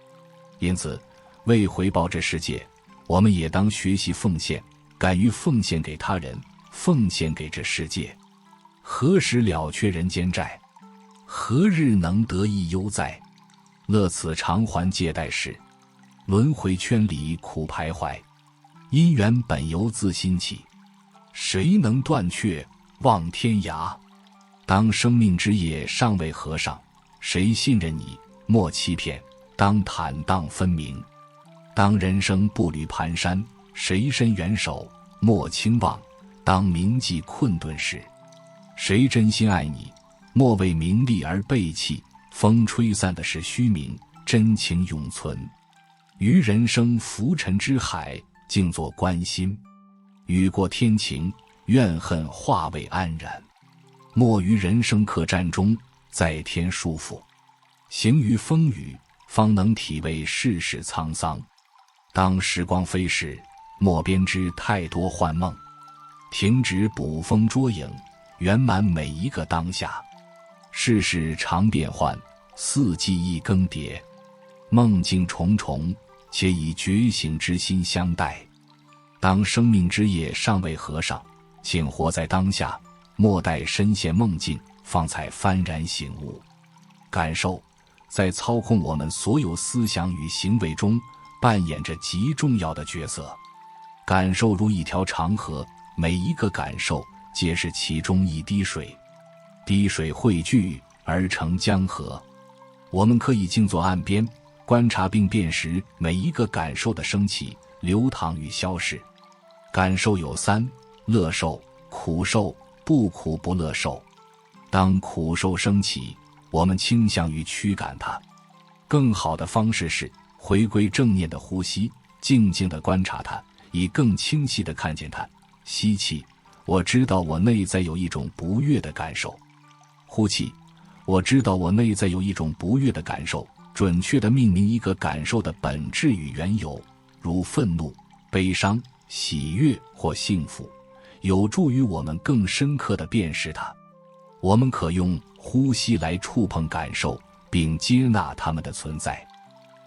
因此为回报这世界，我们也当学习奉献，敢于奉献给他人，奉献给这世界。何时了却人间债？何日能得一悠哉？乐此偿还借贷事，轮回圈里苦徘徊。因缘本由自心起，谁能断却望天涯？当生命之夜尚未合上，谁信任你？莫欺骗，当坦荡分明。当人生步履蹒跚，谁伸援手？莫轻望，当铭记困顿时。谁真心爱你？莫为名利而背弃。风吹散的是虚名，真情永存。于人生浮沉之海，静坐观心。雨过天晴，怨恨化为安然。莫于人生客栈中，再添束缚。行于风雨，方能体味世事沧桑。当时光飞逝，莫编织太多幻梦。停止捕风捉影，圆满每一个当下。世事常变幻，四季易更迭。梦境重重，且以觉醒之心相待。当生命之夜尚未合上，请活在当下，莫待深陷梦境，方才幡然醒悟。感受在操控我们所有思想与行为中扮演着极重要的角色。感受如一条长河，每一个感受皆是其中一滴水，滴水汇聚而成江河。我们可以静坐岸边，观察并辨识每一个感受的升起、流淌与消逝。感受有三：乐受、苦受、不苦不乐受。当苦受升起，我们倾向于驱赶它。更好的方式是回归正念的呼吸，静静地观察它，以更清晰地看见它。吸气，我知道我内在有一种不悦的感受。呼气，我知道我内在有一种不悦的感受。准确地命名一个感受的本质与缘由，如愤怒、悲伤、喜悦或幸福，有助于我们更深刻地辨识它。我们可用呼吸来触碰感受，并接纳它们的存在。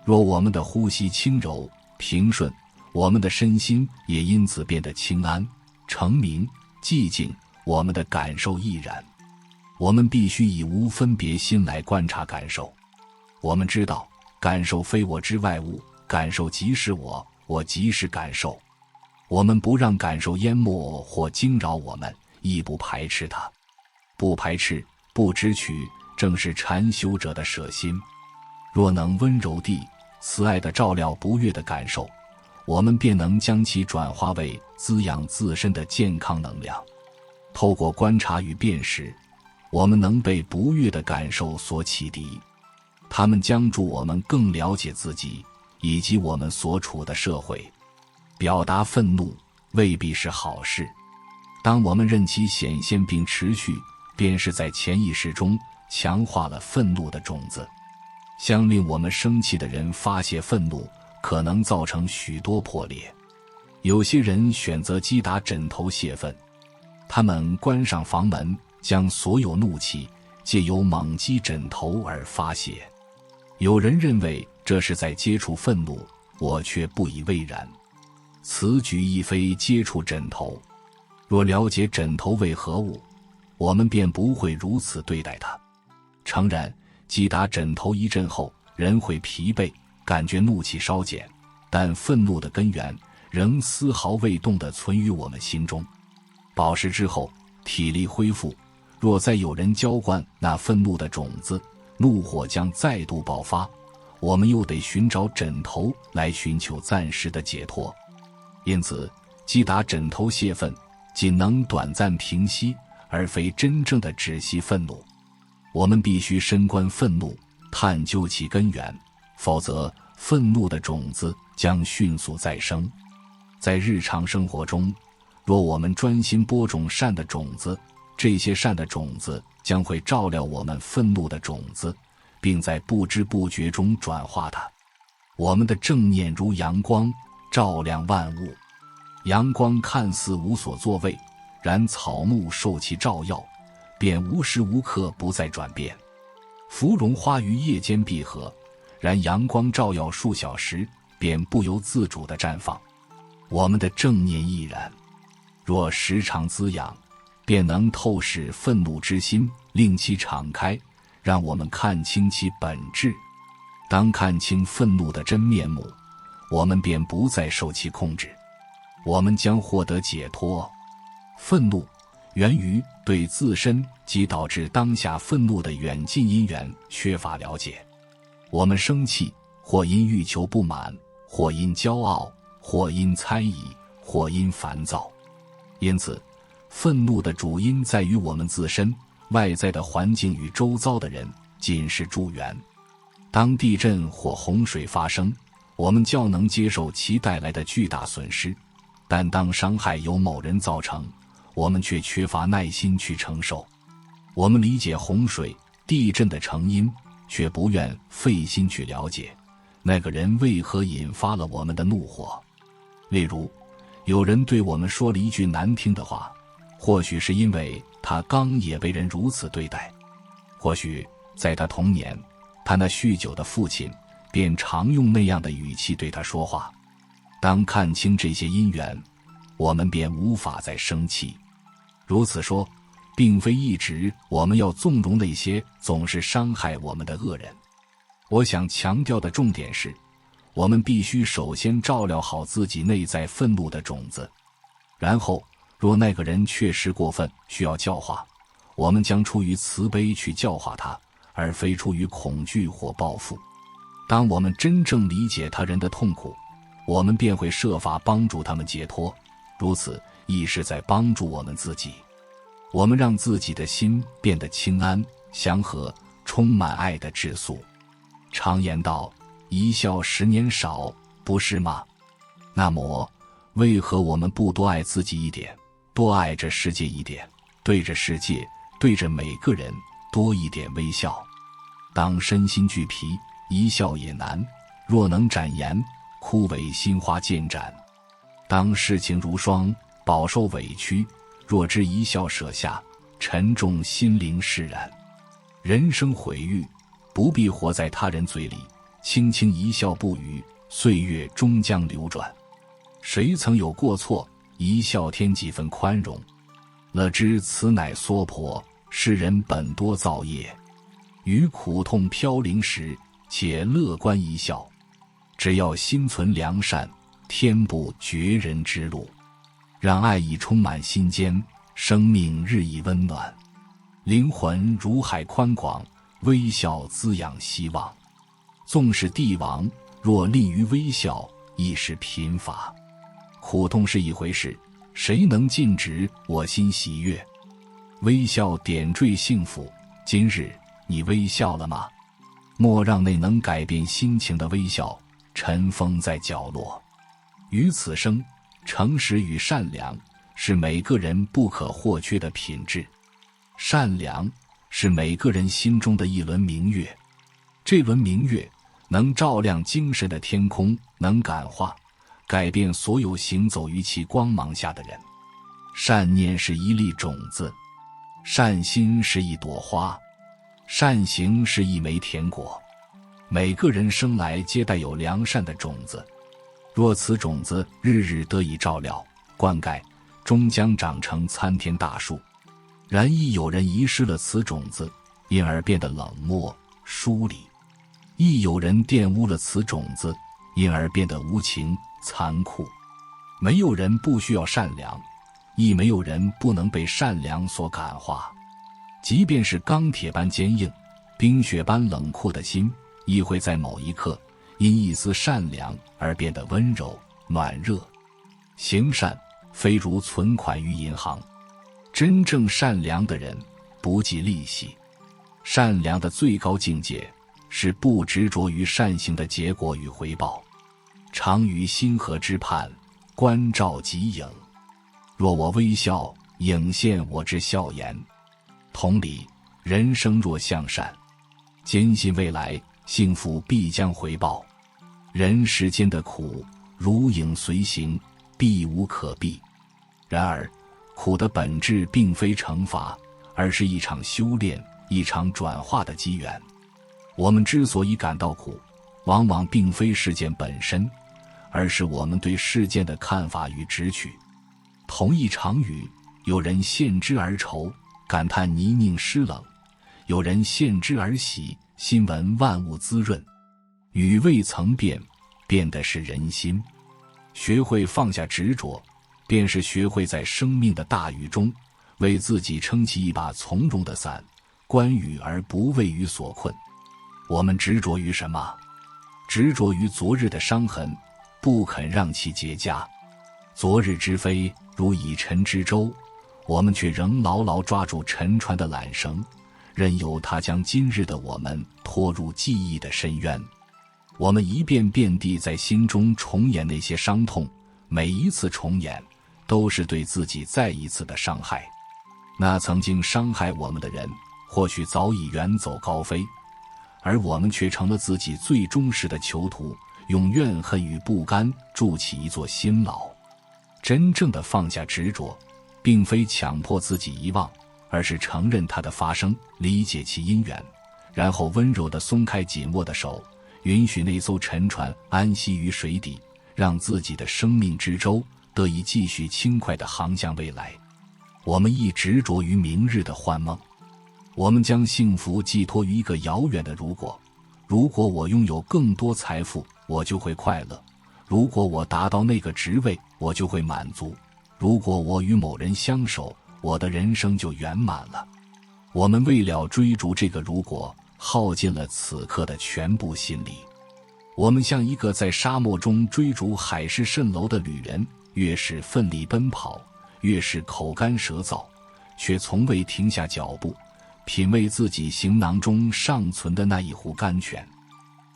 若我们的呼吸轻柔、平顺，我们的身心也因此变得清安、澄明、寂静，我们的感受亦然。我们必须以无分别心来观察感受。我们知道，感受非我之外物，感受即是我，我即是感受。我们不让感受淹没或惊扰我们，亦不排斥它。不排斥不执取正是禅修者的舍心。若能温柔地、慈爱地照料不悦的感受，我们便能将其转化为滋养自身的健康能量。透过观察与辨识，我们能被不悦的感受所启迪，它们将助我们更了解自己以及我们所处的社会。表达愤怒未必是好事，当我们任其显现并持续，便是在潜意识中强化了愤怒的种子。向令我们生气的人发泄愤怒，可能造成许多破裂。有些人选择击打枕头泄愤，他们关上房门，将所有怒气借由猛击枕头而发泄。有人认为这是在接触愤怒，我却不以为然。此举亦非接触枕头，若了解枕头为何物，我们便不会如此对待它。诚然，击打枕头一阵后，人会疲惫，感觉怒气稍减，但愤怒的根源仍丝毫未动地存于我们心中。饱食之后，体力恢复，若再有人浇灌那愤怒的种子，怒火将再度爆发，我们又得寻找枕头来寻求暂时的解脱。因此，击打枕头泄愤仅能短暂平息，而非真正的止息愤怒。我们必须深观愤怒，探究其根源，否则愤怒的种子将迅速再生。在日常生活中，若我们专心播种善的种子，这些善的种子将会照料我们愤怒的种子，并在不知不觉中转化它。我们的正念如阳光，照亮万物。阳光看似无所作为，然草木受其照耀，便无时无刻不在转变。芙蓉花于夜间闭合，然阳光照耀数小时，便不由自主地绽放。我们的正念亦然，若时常滋养，便能透视愤怒之心，令其敞开，让我们看清其本质。当看清愤怒的真面目，我们便不再受其控制，我们将获得解脱。愤怒源于对自身及导致当下愤怒的远近因缘缺乏了解。我们生气，或因欲求不满，或因骄傲，或因猜疑，或因烦躁。因此，愤怒的主因在于我们自身，外在的环境与周遭的人仅是助缘。当地震或洪水发生，我们较能接受其带来的巨大损失，但当伤害由某人造成，我们却缺乏耐心去承受。我们理解洪水、地震的成因，却不愿费心去了解那个人为何引发了我们的怒火。例如，有人对我们说了一句难听的话，或许是因为他刚也被人如此对待，或许在他童年，他那酗酒的父亲便常用那样的语气对他说话。当看清这些因缘，我们便无法再生气。如此说，并非一直我们要纵容那些总是伤害我们的恶人。我想强调的重点是，我们必须首先照料好自己内在愤怒的种子，然后若那个人确实过分需要教化，我们将出于慈悲去教化他，而非出于恐惧或报复。当我们真正理解他人的痛苦，我们便会设法帮助他们解脱，如此亦是在帮助我们自己。我们让自己的心变得清安、祥和，充满爱的质素。常言道，一笑10年少，不是吗？那么，为何我们不多爱自己一点，多爱这世界一点，对着世界，对着每个人，多一点微笑？当身心俱疲，一笑也难，若能展颜，枯萎心花渐展。当事情如霜，饱受委屈，若知一笑舍下，沉重心灵释然。人生毁誉，不必活在他人嘴里，轻轻一笑不语，岁月终将流转。谁曾有过错，一笑添几分宽容。乐知此乃娑婆，世人本多造业。于苦痛飘零时，且乐观一笑。只要心存良善，天不绝人之路。让爱意充满心间，生命日益温暖。灵魂如海宽广，微笑滋养希望。纵是帝王，若立于微笑，亦是贫乏。苦痛是一回事，谁能禁止我心喜悦？微笑点缀幸福。今日你微笑了吗？莫让那能改变心情的微笑尘封在角落。于此生，诚实与善良是每个人不可或缺的品质。善良是每个人心中的一轮明月，这轮明月能照亮精神的天空，能感化、改变所有行走于其光芒下的人。善念是一粒种子，善心是一朵花，善行是一枚甜果。每个人生来皆带有良善的种子，若此种子日日得以照料、灌溉，终将长成参天大树。然亦有人遗失了此种子，因而变得冷漠、疏离；亦有人玷污了此种子，因而变得无情、残酷。没有人不需要善良，亦没有人不能被善良所感化。即便是钢铁般坚硬、冰雪般冷酷的心，亦会在某一刻因一丝善良而变得温柔、暖热。行善非如存款于银行，真正善良的人不计利息。善良的最高境界是不执着于善行的结果与回报，常于心河之畔，观照己影。若我微笑，影现我之笑颜。同理，人生若向善，坚信未来幸福必将回报。人世间的苦，如影随形，避无可避。然而苦的本质并非惩罚，而是一场修炼，一场转化的机缘。我们之所以感到苦，往往并非事件本身，而是我们对事件的看法与执取。同一场雨，有人羡之而愁，感叹泥泞湿冷；有人羡之而喜，心闻万物滋润。雨未曾变，变的是人心。学会放下执着，便是学会在生命的大雨中，为自己撑起一把从容的伞，观雨而不为雨所困。我们执着于什么？执着于昨日的伤痕，不肯让其结痂。昨日之飞如已沉之舟，我们却仍牢牢抓住沉船的缆绳，任由它将今日的我们拖入记忆的深渊。我们一遍遍地在心中重演那些伤痛，每一次重演都是对自己再一次的伤害。那曾经伤害我们的人，或许早已远走高飞，而我们却成了自己最忠实的囚徒，用怨恨与不甘筑起一座新牢。真正的放下执着，并非强迫自己遗忘，而是承认它的发生，理解其因缘，然后温柔地松开紧握的手，允许那艘沉船安息于水底，让自己的生命之舟得以继续轻快地航向未来。我们亦执着于明日的幻梦，我们将幸福寄托于一个遥远的如果。如果我拥有更多财富，我就会快乐；如果我达到那个职位，我就会满足；如果我与某人相守，我的人生就圆满了。我们为了追逐这个如果，耗尽了此刻的全部心力。我们像一个在沙漠中追逐海市蜃楼的旅人，越是奋力奔跑，越是口干舌燥，却从未停下脚步，品味自己行囊中尚存的那一壶甘泉。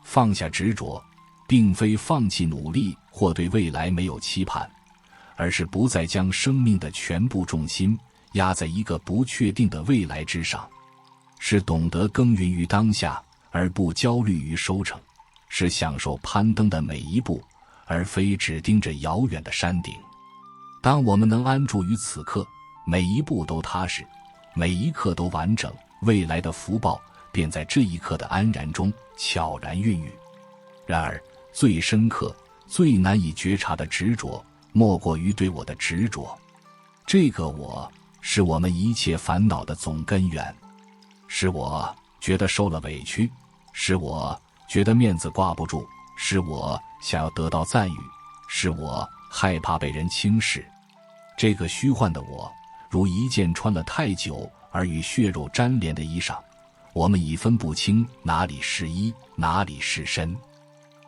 放下执着，并非放弃努力或对未来没有期盼，而是不再将生命的全部重心压在一个不确定的未来之上，是懂得耕耘于当下，而不焦虑于收成，是享受攀登的每一步，而非只盯着遥远的山顶。当我们能安住于此刻，每一步都踏实，每一刻都完整，未来的福报便在这一刻的安然中悄然孕育。然而最深刻、最难以觉察的执着，莫过于对我的执着。这个我，是我们一切烦恼的总根源。是我觉得受了委屈，是我觉得面子挂不住，是我想要得到赞誉，是我害怕被人轻视。这个虚幻的我，如一件穿了太久而与血肉沾连的衣裳，我们已分不清哪里是衣，哪里是身。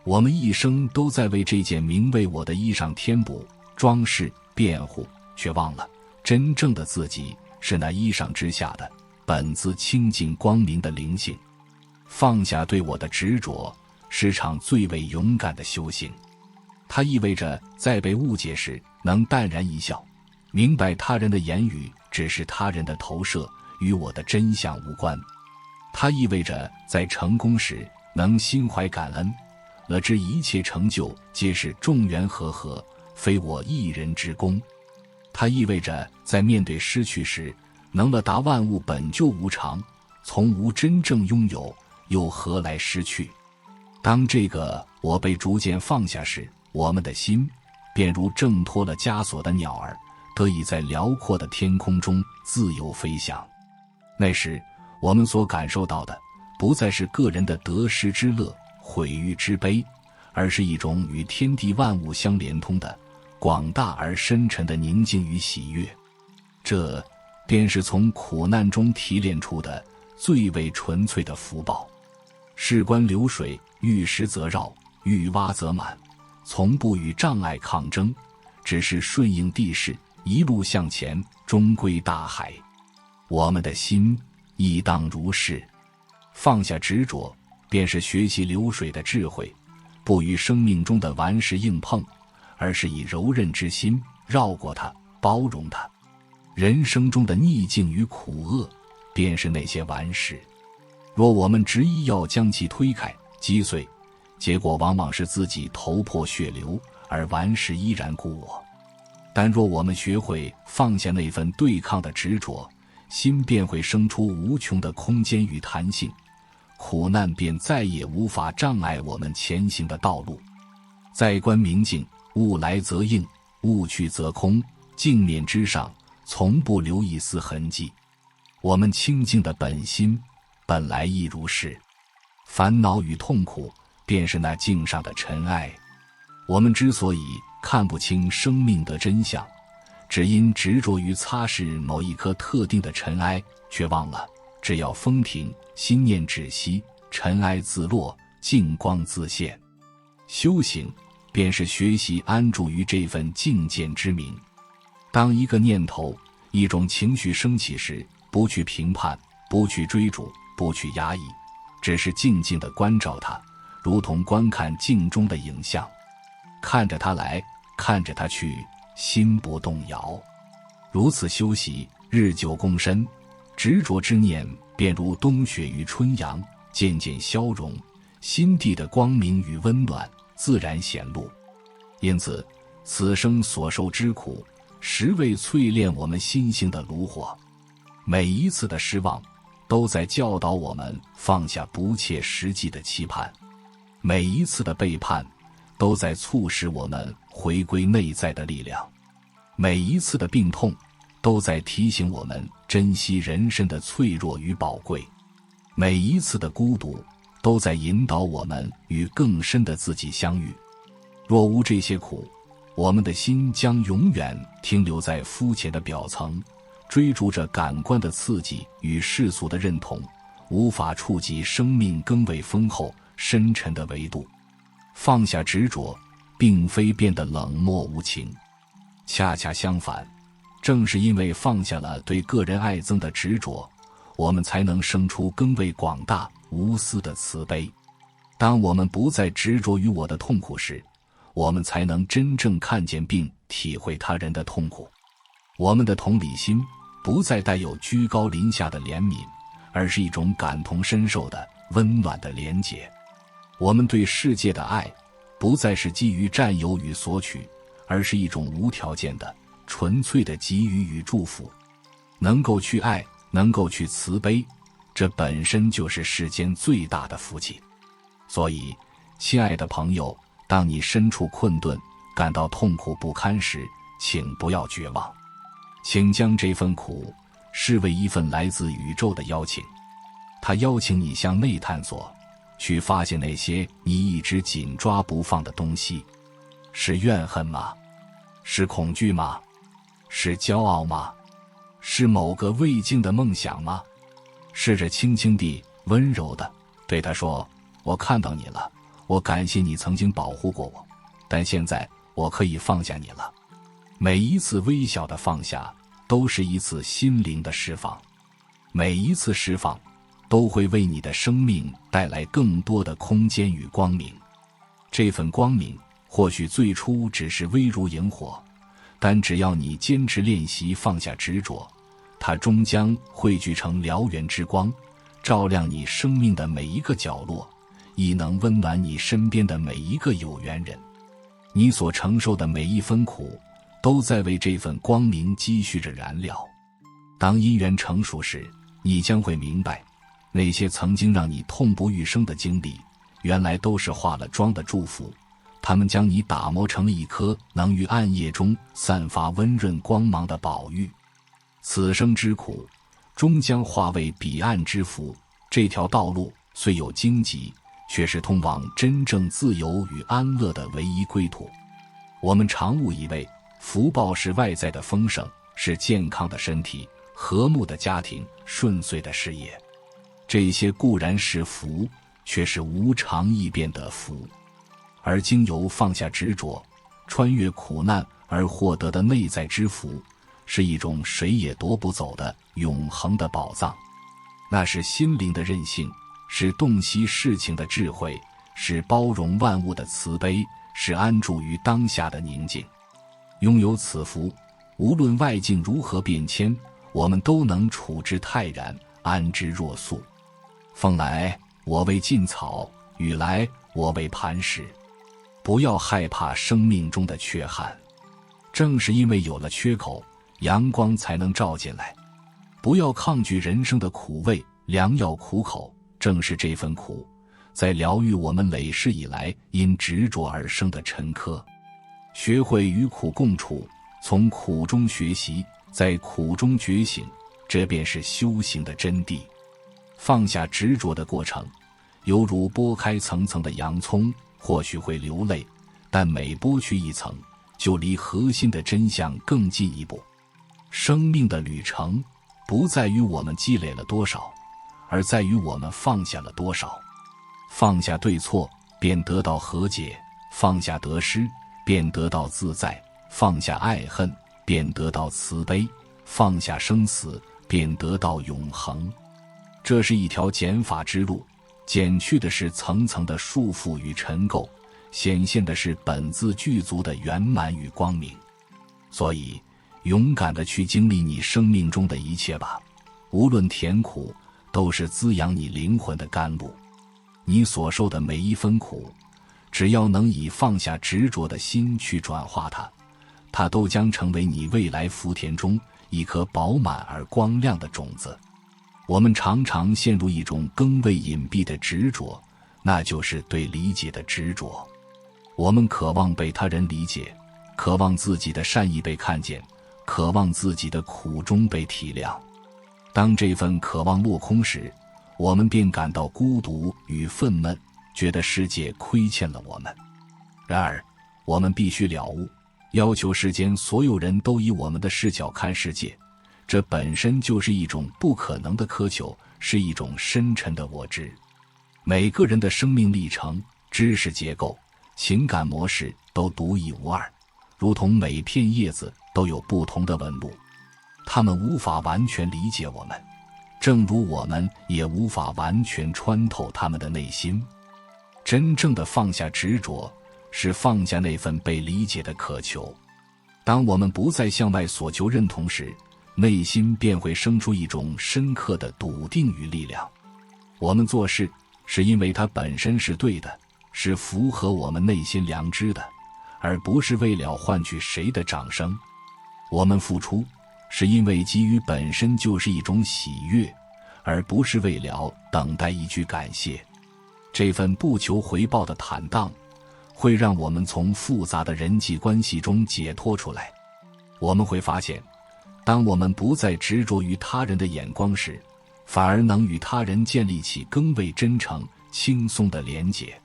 我们一生都在为这件名为我的衣裳添补、装饰、辩护，却忘了真正的自己是那衣裳之下的本自清净光明的灵性。放下对我的执着，是场最为勇敢的修行。它意味着在被误解时能淡然一笑，明白他人的言语只是他人的投射，与我的真相无关。它意味着在成功时能心怀感恩，了知一切成就皆是众缘和合，非我一人之功。它意味着在面对失去时能了达万物本就无常，从无真正拥有，又何来失去。当这个我被逐渐放下时，我们的心便如挣脱了枷锁的鸟儿，得以在辽阔的天空中自由飞翔。那时我们所感受到的不再是个人的得失之乐、毁誉之悲，而是一种与天地万物相连通的广大而深沉的宁静与喜悦。这便是从苦难中提炼出的最为纯粹的福报。事关流水，遇时则绕，遇洼则满，从不与障碍抗争，只是顺应地势，一路向前，终归大海。我们的心亦当如是。放下执着，便是学习流水的智慧，不与生命中的顽石硬碰，而是以柔韧之心绕过它，包容它。人生中的逆境与苦厄，便是那些顽石。若我们执意要将其推开、击碎，结果往往是自己头破血流，而顽石依然故我。但若我们学会放下那份对抗的执着，心便会生出无穷的空间与弹性，苦难便再也无法障碍我们前行的道路。在观明镜，物来则应，物去则空，镜面之上从不留一丝痕迹。我们清净的本心本来亦如是。烦恼与痛苦便是那镜上的尘埃。我们之所以看不清生命的真相，只因执着于擦拭某一颗特定的尘埃，却忘了只要风停，心念止息，尘埃自落，净光自现。修行便是学习安住于这份境界之名。当一个念头、一种情绪升起时，不去评判，不去追逐，不去压抑，只是静静地关照它，如同观看镜中的影像，看着它来，看着它去，心不动摇。如此修习，日久功深，执着之念便如冬雪与春阳，渐渐消融，心地的光明与温暖自然显露。因此，此生所受之苦，实为淬炼我们心性的炉火。每一次的失望，都在教导我们放下不切实际的期盼；每一次的背叛，都在促使我们回归内在的力量；每一次的病痛，都在提醒我们珍惜人身的脆弱与宝贵；每一次的孤独，都在引导我们与更深的自己相遇。若无这些苦，我们的心将永远停留在肤浅的表层，追逐着感官的刺激与世俗的认同，无法触及生命更为丰厚、深沉的维度。放下执着，并非变得冷漠无情，恰恰相反，正是因为放下了对个人爱憎的执着，我们才能生出更为广大、无私的慈悲。当我们不再执着于我的痛苦时，我们才能真正看见并体会他人的痛苦。我们的同理心不再带有居高临下的怜悯，而是一种感同身受的温暖的连结。我们对世界的爱不再是基于占有与索取，而是一种无条件的纯粹的给予与祝福。能够去爱，能够去慈悲，这本身就是世间最大的福气。所以，亲爱的朋友，当你身处困顿，感到痛苦不堪时，请不要绝望，请将这份苦视为一份来自宇宙的邀请。它邀请你向内探索，去发现那些你一直紧抓不放的东西。是怨恨吗？是恐惧吗？是骄傲吗？是某个未竟的梦想吗？试着轻轻地、温柔地对他说：我看到你了，我感谢你曾经保护过我，但现在我可以放下你了。每一次微小的放下，都是一次心灵的释放，每一次释放都会为你的生命带来更多的空间与光明。这份光明或许最初只是微如萤火，但只要你坚持练习放下执着，它终将汇聚成燎原之光，照亮你生命的每一个角落，亦能温暖你身边的每一个有缘人。你所承受的每一分苦，都在为这份光明积蓄着燃料。当因缘成熟时，你将会明白，那些曾经让你痛不欲生的经历，原来都是化了妆的祝福，它们将你打磨成了一颗能于暗夜中散发温润光芒的宝玉。此生之苦，终将化为彼岸之福。这条道路虽有荆棘，却是通往真正自由与安乐的唯一归途。我们常误以为福报是外在的丰盛，是健康的身体、和睦的家庭、顺遂的事业。这些固然是福，却是无常易变的福。而经由放下执着，穿越苦难而获得的内在之福，是一种谁也夺不走的永恒的宝藏。那是心灵的韧性，是洞悉事情的智慧，是包容万物的慈悲，是安住于当下的宁静。拥有此福，无论外境如何变迁，我们都能处之泰然，安之若素。风来，我为劲草；雨来，我为磐石。不要害怕生命中的缺憾，正是因为有了缺口，阳光才能照进来。不要抗拒人生的苦味，良药苦口，正是这份苦，在疗愈我们累世以来因执着而生的沉疴。学会与苦共处，从苦中学习，在苦中觉醒，这便是修行的真谛。放下执着的过程，犹如剥开层层的洋葱，或许会流泪，但每剥去一层，就离核心的真相更进一步。生命的旅程，不在于我们积累了多少，而在于我们放下了多少。放下对错，便得到和解；放下得失，便得到自在；放下爱恨，便得到慈悲；放下生死，便得到永恒。这是一条减法之路，减去的是层层的束缚与尘垢，显现的是本自具足的圆满与光明。所以勇敢地去经历你生命中的一切吧，无论甜苦，都是滋养你灵魂的甘露。你所受的每一分苦，只要能以放下执着的心去转化它，它都将成为你未来福田中一颗饱满而光亮的种子。我们常常陷入一种更为隐蔽的执着，那就是对理解的执着。我们渴望被他人理解，渴望自己的善意被看见，渴望自己的苦衷被体谅。当这份渴望落空时，我们便感到孤独与愤懑，觉得世界亏欠了我们。然而我们必须了悟，要求世间所有人都以我们的视角看世界，这本身就是一种不可能的苛求，是一种深沉的我执。每个人的生命历程、知识结构、情感模式都独一无二，如同每片叶子都有不同的纹路，他们无法完全理解我们，正如我们也无法完全穿透他们的内心。真正的放下执着，是放下那份被理解的渴求。当我们不再向外索求认同时，内心便会生出一种深刻的笃定与力量。我们做事是因为它本身是对的，是符合我们内心良知的，而不是为了换取谁的掌声。我们付出是因为给予本身就是一种喜悦，而不是为了等待一句感谢。这份不求回报的坦荡，会让我们从复杂的人际关系中解脱出来。我们会发现，当我们不再执着于他人的眼光时，反而能与他人建立起更为真诚、轻松的连结。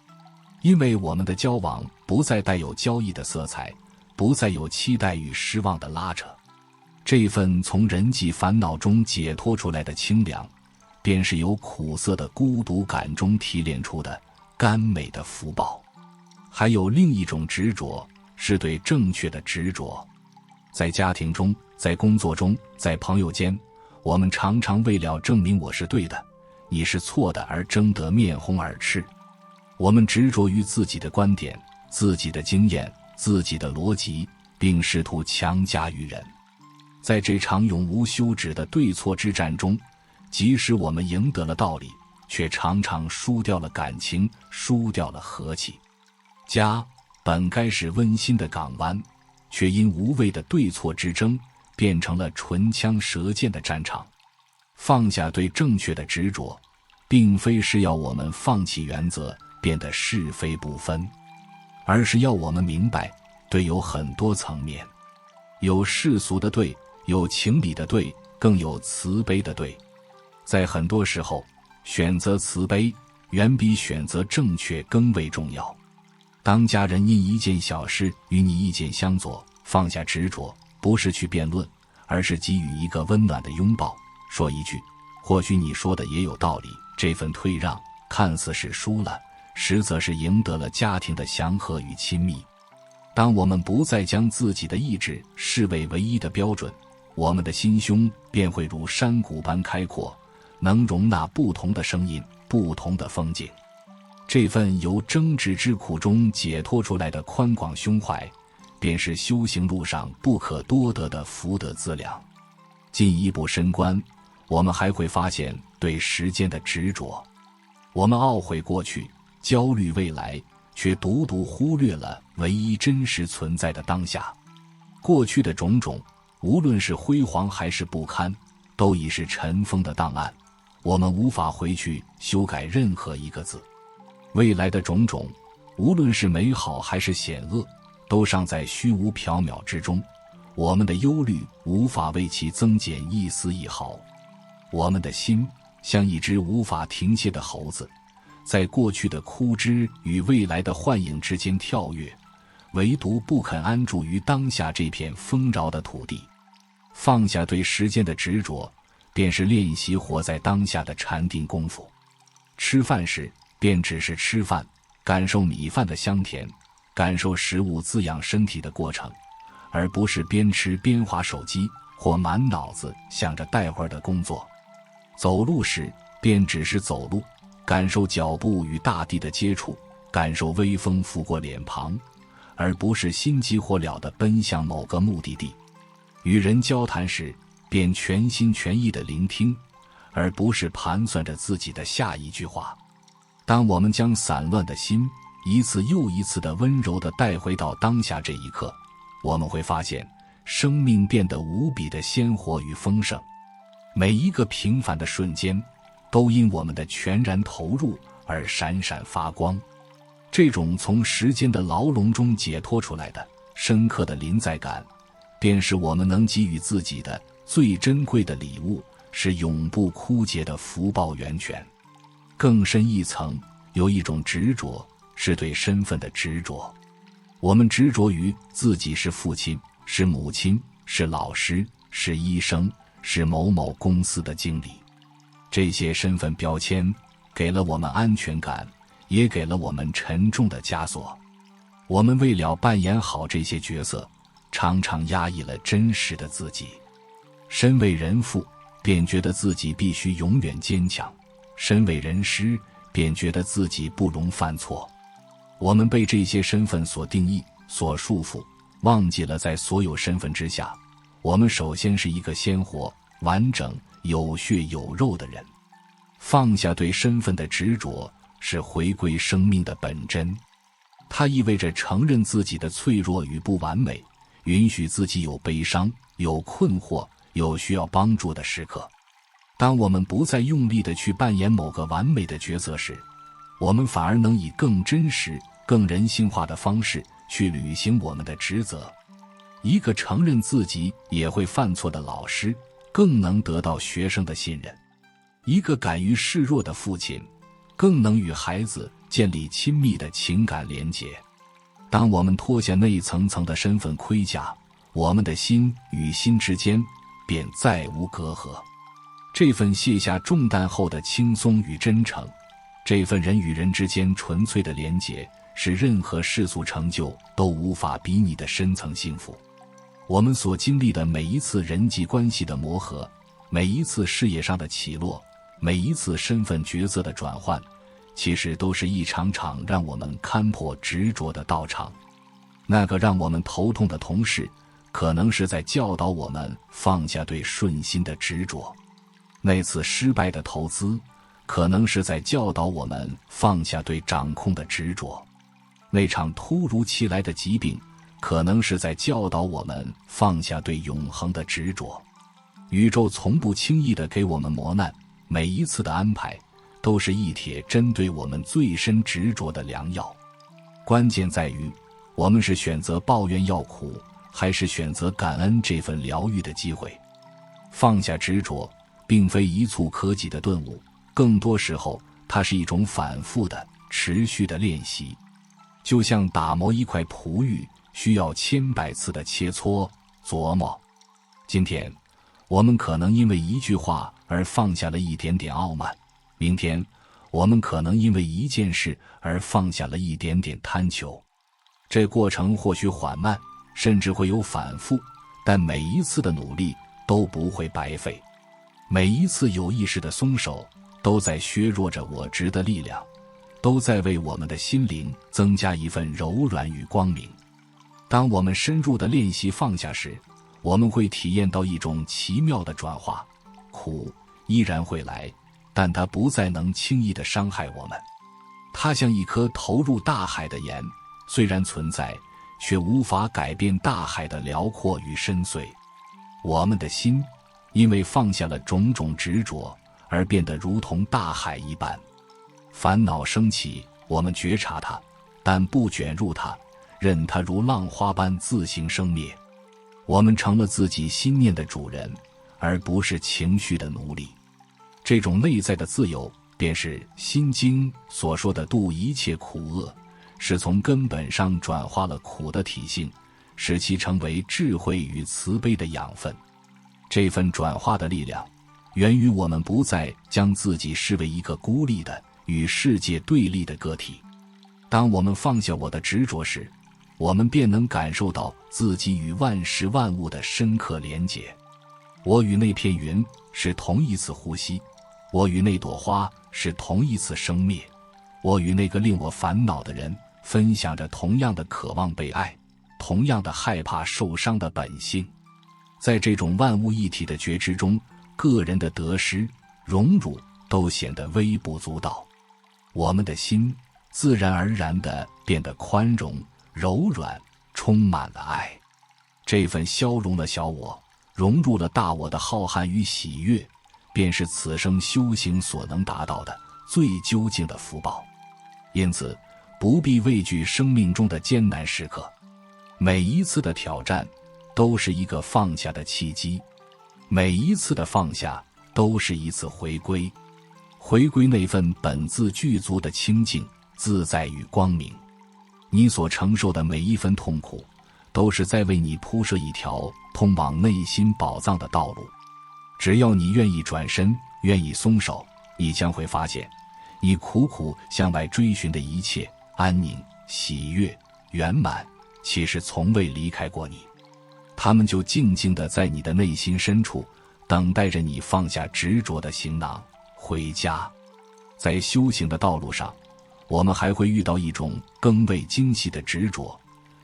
因为我们的交往不再带有交易的色彩，不再有期待与失望的拉扯。这份从人际烦恼中解脱出来的清凉，便是由苦涩的孤独感中提炼出的甘美的福报。还有另一种执着，是对正确的执着。在家庭中，在工作中，在朋友间，我们常常为了证明我是对的，你是错的而争得面红耳赤。我们执着于自己的观点、自己的经验、自己的逻辑，并试图强加于人。在这场永无休止的对错之战中，即使我们赢得了道理，却常常输掉了感情，输掉了和气。家本该是温馨的港湾，却因无谓的对错之争，变成了唇枪舌剑的战场。放下对正确的执着，并非是要我们放弃原则，变得是非不分，而是要我们明白，对有很多层面，有世俗的对，有情理的对，更有慈悲的对。在很多时候，选择慈悲远比选择正确更为重要。当家人因一件小事与你意见相左，放下执着，不是去辩论，而是给予一个温暖的拥抱，说一句或许你说的也有道理。这份退让看似是输了，实则是赢得了家庭的祥和与亲密。当我们不再将自己的意志视为唯一的标准，我们的心胸便会如山谷般开阔，能容纳不同的声音，不同的风景。这份由争执之苦中解脱出来的宽广胸怀，便是修行路上不可多得的福德资粮。进一步深观，我们还会发现对时间的执着。我们懊悔过去，焦虑未来，却独独忽略了唯一真实存在的当下。过去的种种，无论是辉煌还是不堪，都已是尘封的档案，我们无法回去修改任何一个字。未来的种种，无论是美好还是险恶，都尚在虚无缥缈之中，我们的忧虑无法为其增减一丝一毫。我们的心像一只无法停歇的猴子，在过去的枯枝与未来的幻影之间跳跃，唯独不肯安住于当下这片丰饶的土地。放下对时间的执着，便是练习活在当下的禅定功夫。吃饭时便只是吃饭，感受米饭的香甜，感受食物滋养身体的过程，而不是边吃边滑手机，或满脑子想着待会儿的工作。走路时便只是走路，感受脚步与大地的接触，感受微风拂过脸庞，而不是心急火燎地奔向某个目的地。与人交谈时便全心全意地聆听，而不是盘算着自己的下一句话。当我们将散乱的心一次又一次地温柔地带回到当下这一刻，我们会发现生命变得无比的鲜活与丰盛。每一个平凡的瞬间都因我们的全然投入而闪闪发光。这种从时间的牢笼中解脱出来的深刻的临在感，便是我们能给予自己的最珍贵的礼物，是永不枯竭的福报源泉。更深一层，有一种执着，是对身份的执着。我们执着于自己是父亲，是母亲，是老师，是医生，是某某公司的经理。这些身份标签给了我们安全感，也给了我们沉重的枷锁。我们为了扮演好这些角色，常常压抑了真实的自己。身为人父，便觉得自己必须永远坚强；身为人师，便觉得自己不容犯错。我们被这些身份所定义，所束缚，忘记了在所有身份之下，我们首先是一个鲜活、完整、有血有肉的人。放下对身份的执着，是回归生命的本真。它意味着承认自己的脆弱与不完美，允许自己有悲伤，有困惑，有需要帮助的时刻。当我们不再用力地去扮演某个完美的角色时，我们反而能以更真实、更人性化的方式去履行我们的职责。一个承认自己也会犯错的老师，更能得到学生的信任。一个敢于示弱的父亲，更能与孩子建立亲密的情感连结。当我们脱下那一层层的身份盔甲，我们的心与心之间便再无隔阂。这份卸下重担后的轻松与真诚，这份人与人之间纯粹的连结，是任何世俗成就都无法比拟的深层幸福。我们所经历的每一次人际关系的磨合，每一次事业上的起落，每一次身份角色的转换，其实都是一场场让我们看破执着的道场。那个让我们头痛的同事，可能是在教导我们放下对顺心的执着；那次失败的投资，可能是在教导我们放下对掌控的执着；那场突如其来的疾病，可能是在教导我们放下对永恒的执着。宇宙从不轻易地给我们磨难，每一次的安排都是一帖针对我们最深执着的良药。关键在于，我们是选择抱怨要苦，还是选择感恩这份疗愈的机会。放下执着并非一蹴可及的顿悟，更多时候它是一种反复的持续的练习。就像打磨一块璞玉，需要千百次的切磋琢磨。今天我们可能因为一句话而放下了一点点傲慢，明天我们可能因为一件事而放下了一点点贪求。这过程或许缓慢，甚至会有反复，但每一次的努力都不会白费。每一次有意识的松手，都在削弱着我执的力量，都在为我们的心灵增加一份柔软与光明。当我们深入的练习放下时，我们会体验到一种奇妙的转化。苦依然会来，但它不再能轻易地伤害我们。它像一颗投入大海的盐，虽然存在，却无法改变大海的辽阔与深邃。我们的心因为放下了种种执着，而变得如同大海一般。烦恼升起，我们觉察它，但不卷入它，任它如浪花般自行生灭。我们成了自己心念的主人，而不是情绪的奴隶。这种内在的自由，便是《心经》所说的度一切苦厄，是从根本上转化了苦的体性，使其成为智慧与慈悲的养分。这份转化的力量，源于我们不再将自己视为一个孤立的、与世界对立的个体。当我们放下我的执着时，我们便能感受到自己与万事万物的深刻连结。我与那片云是同一次呼吸，我与那朵花是同一次生灭，我与那个令我烦恼的人分享着同样的渴望被爱，同样的害怕受伤的本性。在这种万物一体的觉知中，个人的得失、荣辱都显得微不足道。我们的心自然而然地变得宽容、柔软，充满了爱。这份消融了小我，融入了大我的浩瀚与喜悦，便是此生修行所能达到的最究竟的福报。因此，不必畏惧生命中的艰难时刻，每一次的挑战都是一个放下的契机，每一次的放下都是一次回归，回归那份本自具足的清净、自在与光明。你所承受的每一分痛苦，都是在为你铺设一条通往内心宝藏的道路。只要你愿意转身，愿意松手，你将会发现，你苦苦向外追寻的一切安宁、喜悦、圆满，其实从未离开过你。他们就静静地在你的内心深处，等待着你放下执着的行囊，回家。在修行的道路上，我们还会遇到一种更为精细的执着，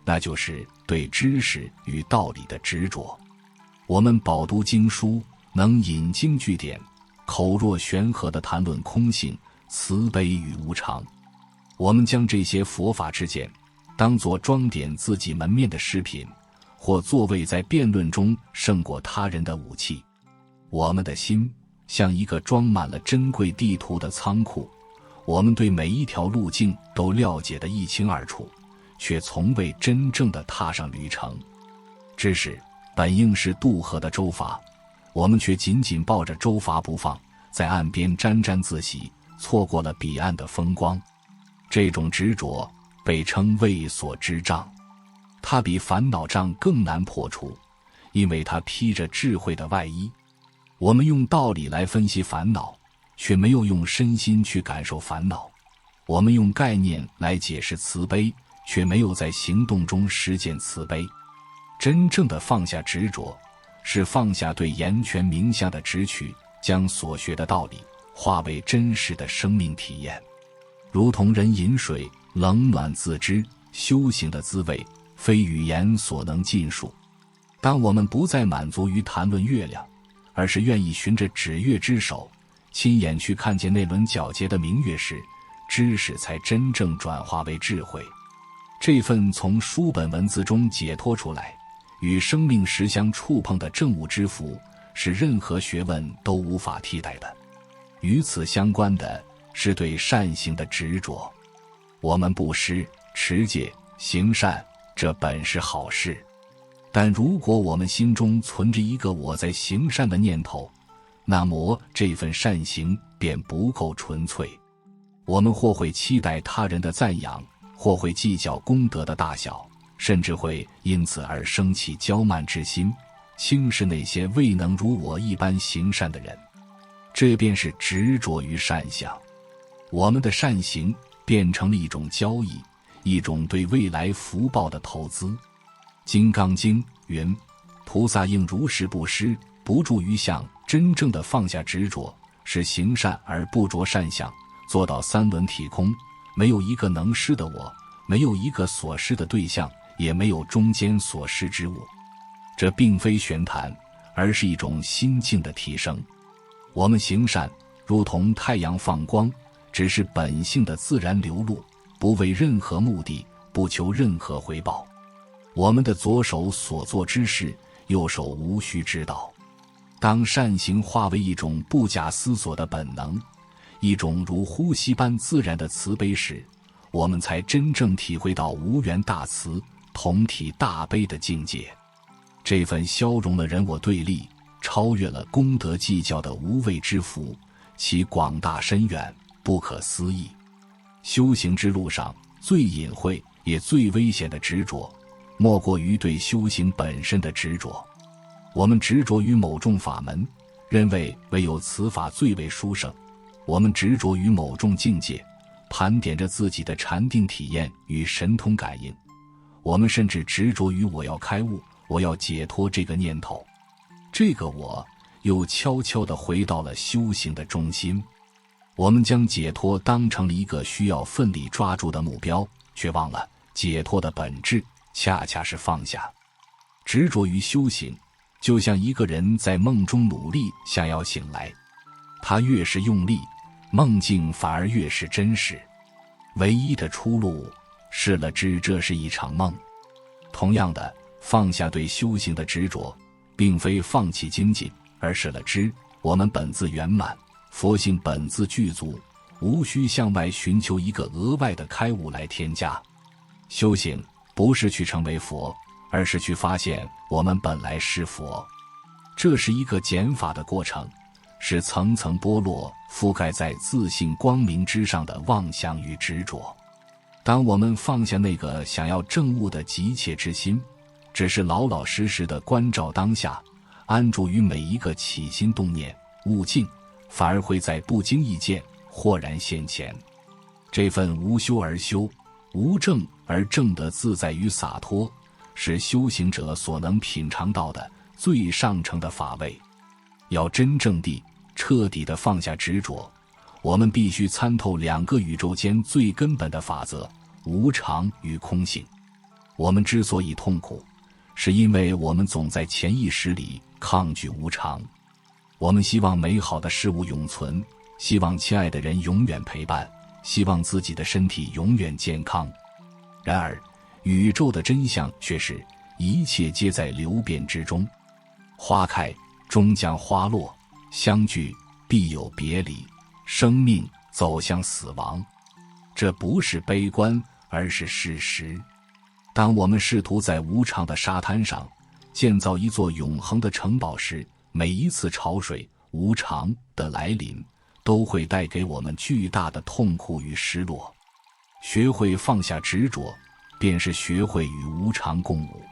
那就是对知识与道理的执着。我们饱读经书，能引经据典，口若悬河地谈论空性、慈悲与无常。我们将这些佛法之见当作装点自己门面的饰品，或作为在辩论中胜过他人的武器。我们的心像一个装满了珍贵地图的仓库，我们对每一条路径都了解得一清二楚，却从未真正地踏上旅程。知识本应是渡河的舟筏，我们却紧紧抱着舟筏不放，在岸边沾沾自喜，错过了彼岸的风光。这种执着被称为所知障。它比烦恼障更难破除，因为它披着智慧的外衣。我们用道理来分析烦恼，却没有用身心去感受烦恼；我们用概念来解释慈悲，却没有在行动中实践慈悲。真正的放下执着，是放下对言权名相的执取，将所学的道理化为真实的生命体验。如同人饮水，冷暖自知，修行的滋味非语言所能尽述。当我们不再满足于谈论月亮，而是愿意循着指月之手，亲眼去看见那轮皎洁的明月时，知识才真正转化为智慧。这份从书本文字中解脱出来，与生命实相触碰的正悟之福，是任何学问都无法替代的。与此相关的是对善行的执着。我们布施、持戒、行善，这本是好事，但如果我们心中存着一个我在行善的念头，那么这份善行便不够纯粹。我们或会期待他人的赞扬，或会计较功德的大小，甚至会因此而生起骄慢之心，轻视那些未能如我一般行善的人。这便是执着于善相。我们的善行变成了一种交易，一种对未来福报的投资。金刚经云，菩萨应如实布施，不住于相。真正的放下执着，是行善而不着善相，做到三轮体空，没有一个能施的我，没有一个所施的对象，也没有中间所施之物。这并非玄谈，而是一种心境的提升。我们行善如同太阳放光，只是本性的自然流露，不为任何目的，不求任何回报。我们的左手所做之事，右手无需知道。当善行化为一种不假思索的本能，一种如呼吸般自然的慈悲时，我们才真正体会到无缘大慈、同体大悲的境界。这份消融了人我对立，超越了功德计较的无畏之福，其广大深远，不可思议。修行之路上最隐晦也最危险的执着，莫过于对修行本身的执着。我们执着于某种法门，认为唯有此法最为殊胜；我们执着于某种境界，盘点着自己的禅定体验与神通感应；我们甚至执着于我要开悟，我要解脱这个念头。这个我又悄悄地回到了修行的中心。我们将解脱当成了一个需要奋力抓住的目标，却忘了解脱的本质恰恰是放下。执着于修行，就像一个人在梦中努力想要醒来，他越是用力，梦境反而越是真实。唯一的出路是了知这是一场梦。同样的，放下对修行的执着，并非放弃精进，而是了知我们本自圆满，佛性本自具足，无需向外寻求一个额外的开悟来添加。修行不是去成为佛，而是去发现我们本来是佛。这是一个减法的过程，是层层剥落覆盖在自信光明之上的妄想与执着。当我们放下那个想要证悟的急切之心，只是老老实实的关照当下，安住于每一个起心动念，悟境反而会在不经意间豁然现前。这份无修而修，无证而证的自在与洒脱，是修行者所能品尝到的最上乘的法味。要真正地彻底地放下执着，我们必须参透两个宇宙间最根本的法则：无常与空性。我们之所以痛苦，是因为我们总在潜意识里抗拒无常。我们希望美好的事物永存，希望亲爱的人永远陪伴，希望自己的身体永远健康。然而宇宙的真相却是一切皆在流变之中，花开终将花落，相聚必有别离，生命走向死亡。这不是悲观，而是事实。当我们试图在无常的沙滩上建造一座永恒的城堡时，每一次潮水无常的来临都会带给我们巨大的痛苦与失落。学会放下执着，便是学会与无常共舞，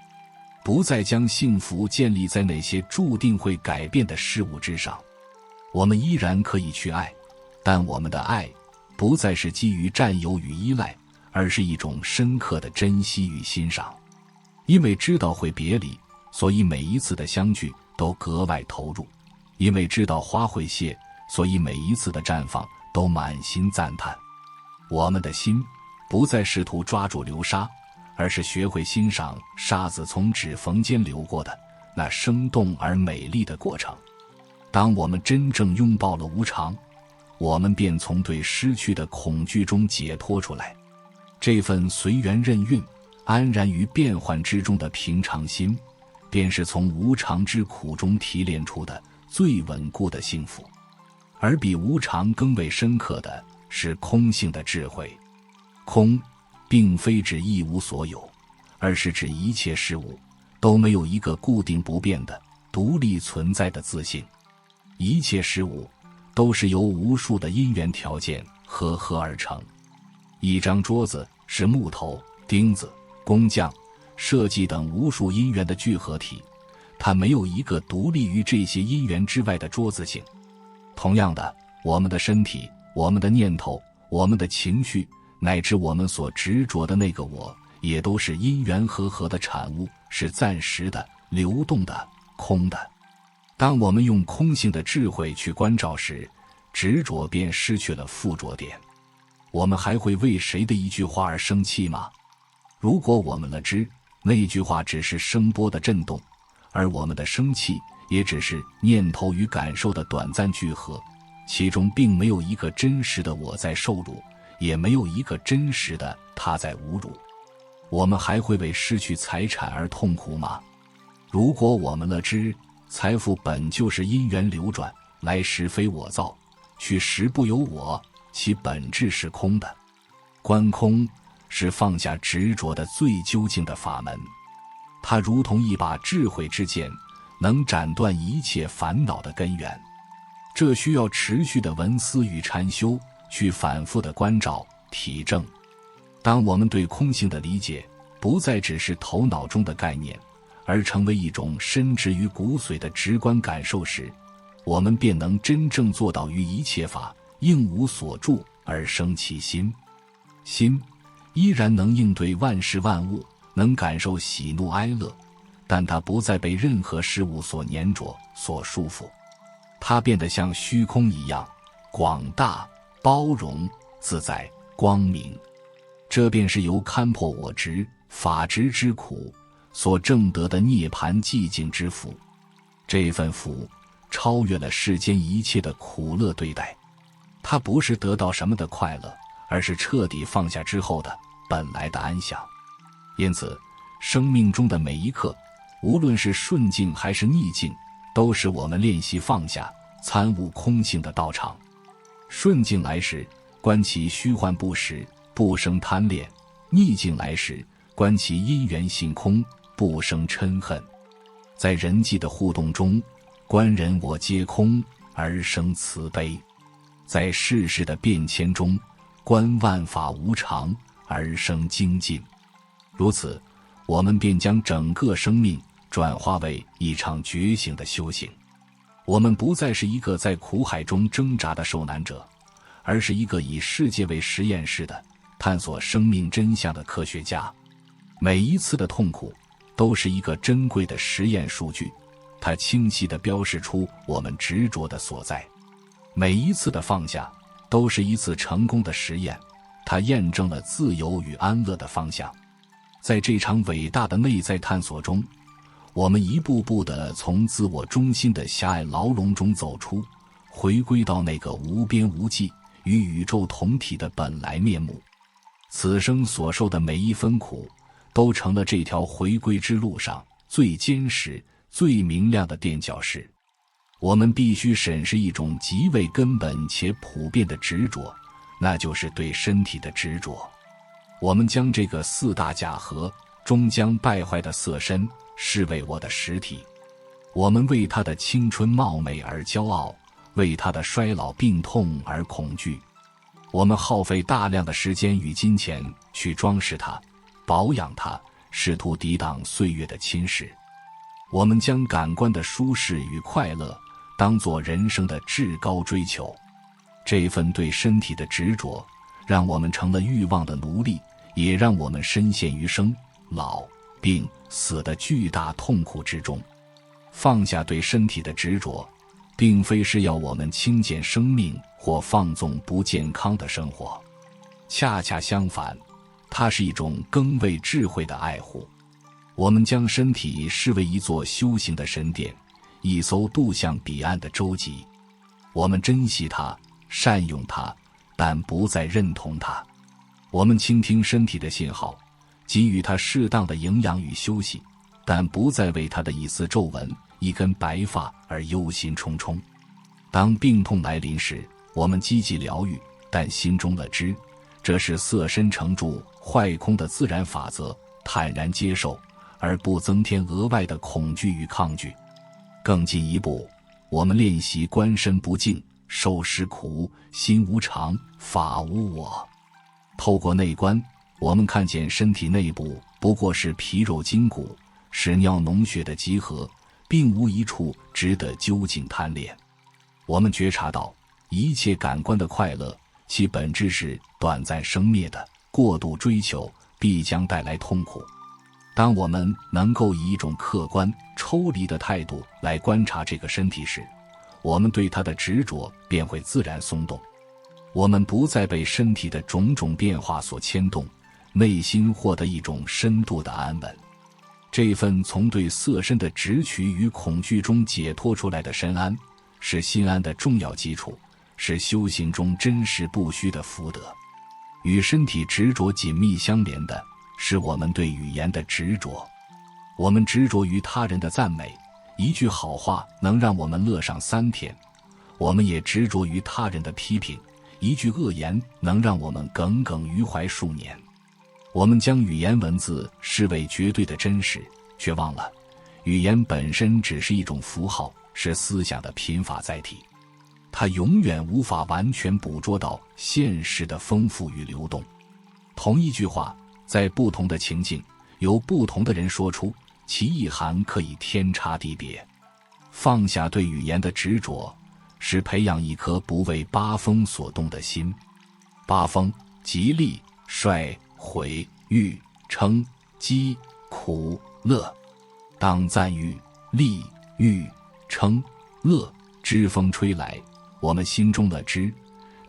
不再将幸福建立在那些注定会改变的事物之上。我们依然可以去爱，但我们的爱不再是基于占有与依赖，而是一种深刻的珍惜与欣赏。因为知道会别离，所以每一次的相聚都格外投入；因为知道花会谢，所以每一次的绽放都满心赞叹。我们的心不再试图抓住流沙，而是学会欣赏沙子从指缝间流过的那生动而美丽的过程。当我们真正拥抱了无常，我们便从对失去的恐惧中解脱出来。这份随缘任运、安然于变幻之中的平常心，便是从无常之苦中提炼出的最稳固的幸福。而比无常更为深刻的是空性的智慧。空并非指一无所有，而是指一切事物都没有一个固定不变的独立存在的自性。一切事物都是由无数的因缘条件合而成。一张桌子是木头、钉子、工匠、设计等无数因缘的聚合体，它没有一个独立于这些因缘之外的桌子性。同样的，我们的身体、我们的念头、我们的情绪，乃至我们所执着的那个我，也都是因缘合的产物，是暂时的、流动的、空的。当我们用空性的智慧去关照时，执着便失去了附着点。我们还会为谁的一句话而生气吗？如果我们了知那句话只是声波的震动，而我们的生气也只是念头与感受的短暂聚合，其中并没有一个真实的我在受辱，也没有一个真实的他在侮辱，我们还会为失去财产而痛苦吗？如果我们了知财富本就是因缘流转，来时非我造，去时不由我，其本质是空的。观空是放下执着的最究竟的法门，它如同一把智慧之剑，能斩断一切烦恼的根源。这需要持续的闻思与禅修，去反复的关照体证。当我们对空性的理解不再只是头脑中的概念，而成为一种深植于骨髓的直观感受时，我们便能真正做到于一切法应无所住而生其心。心依然能应对万事万物，能感受喜怒哀乐，但它不再被任何事物所粘着、所束缚。它变得像虚空一样广大、包容、自在、光明。这便是由勘破我执、法执之苦所证得的涅槃寂静之福。这份福超越了世间一切的苦乐对待，它不是得到什么的快乐，而是彻底放下之后的本来的安详。因此，生命中的每一刻，无论是顺境还是逆境，都是我们练习放下、参悟空性的道场。顺境来时，观其虚幻不实，不生贪恋；逆境来时，观其因缘性空，不生嗔恨。在人际的互动中，观人我皆空，而生慈悲；在世事的变迁中，观万法无常，而生精进。如此，我们便将整个生命转化为一场觉醒的修行。我们不再是一个在苦海中挣扎的受难者，而是一个以世界为实验室的探索生命真相的科学家。每一次的痛苦都是一个珍贵的实验数据，它清晰地标示出我们执着的所在。每一次的放下都是一次成功的实验，它验证了自由与安乐的方向。在这场伟大的内在探索中，我们一步步地从自我中心的狭隘牢笼中走出，回归到那个无边无际与宇宙同体的本来面目。此生所受的每一分苦，都成了这条回归之路上最坚实、最明亮的垫脚石。我们必须审视一种极为根本且普遍的执着，那就是对身体的执着。我们将这个四大假合、终将败坏的色身视为我的实体，我们为它的青春貌美而骄傲，为它的衰老病痛而恐惧。我们耗费大量的时间与金钱去装饰它，保养它，试图抵挡岁月的侵蚀。我们将感官的舒适与快乐当作人生的至高追求，这份对身体的执着让我们成了欲望的奴隶，也让我们深陷于生、老、病、死的巨大痛苦之中。放下对身体的执着，并非是要我们轻贱生命或放纵不健康的生活，恰恰相反，它是一种更为智慧的爱护。我们将身体视为一座修行的神殿，一艘渡向彼岸的舟楫。我们珍惜它，善用它，但不再认同它。我们倾听身体的信号，给予它适当的营养与休息，但不再为它的一丝皱纹、一根白发而忧心忡忡。当病痛来临时，我们积极疗愈，但心中了知，这是色身成住坏空的自然法则，坦然接受，而不增添额外的恐惧与抗拒。更进一步，我们练习观身不净，受实苦，心无常，法无我。透过内观，我们看见身体内部不过是皮肉筋骨、屎尿脓血的集合，并无一处值得究竟贪恋。我们觉察到，一切感官的快乐，其本质是短暂生灭的，过度追求必将带来痛苦。当我们能够以一种客观、抽离的态度来观察这个身体时，我们对它的执着便会自然松动。我们不再被身体的种种变化所牵动，内心获得一种深度的安稳。这份从对色身的执取与恐惧中解脱出来的深安，是心安的重要基础，是修行中真实不虚的福德。与身体执着紧密相连的是我们对语言的执着。我们执着于他人的赞美，一句好话能让我们乐上3天；我们也执着于他人的批评，一句恶言能让我们耿耿于怀数年。我们将语言文字视为绝对的真实，却忘了语言本身只是一种符号，是思想的贫乏载体。它永远无法完全捕捉到现实的丰富与流动。同一句话，在不同的情境，由不同的人说出，其意涵可以天差地别。放下对语言的执着，是培养一颗不为八风所动的心。八风：吉利、衰、毁、誉、称、讥、苦、乐。当赞誉、利、誉、称、乐之风吹来，我们心中了知，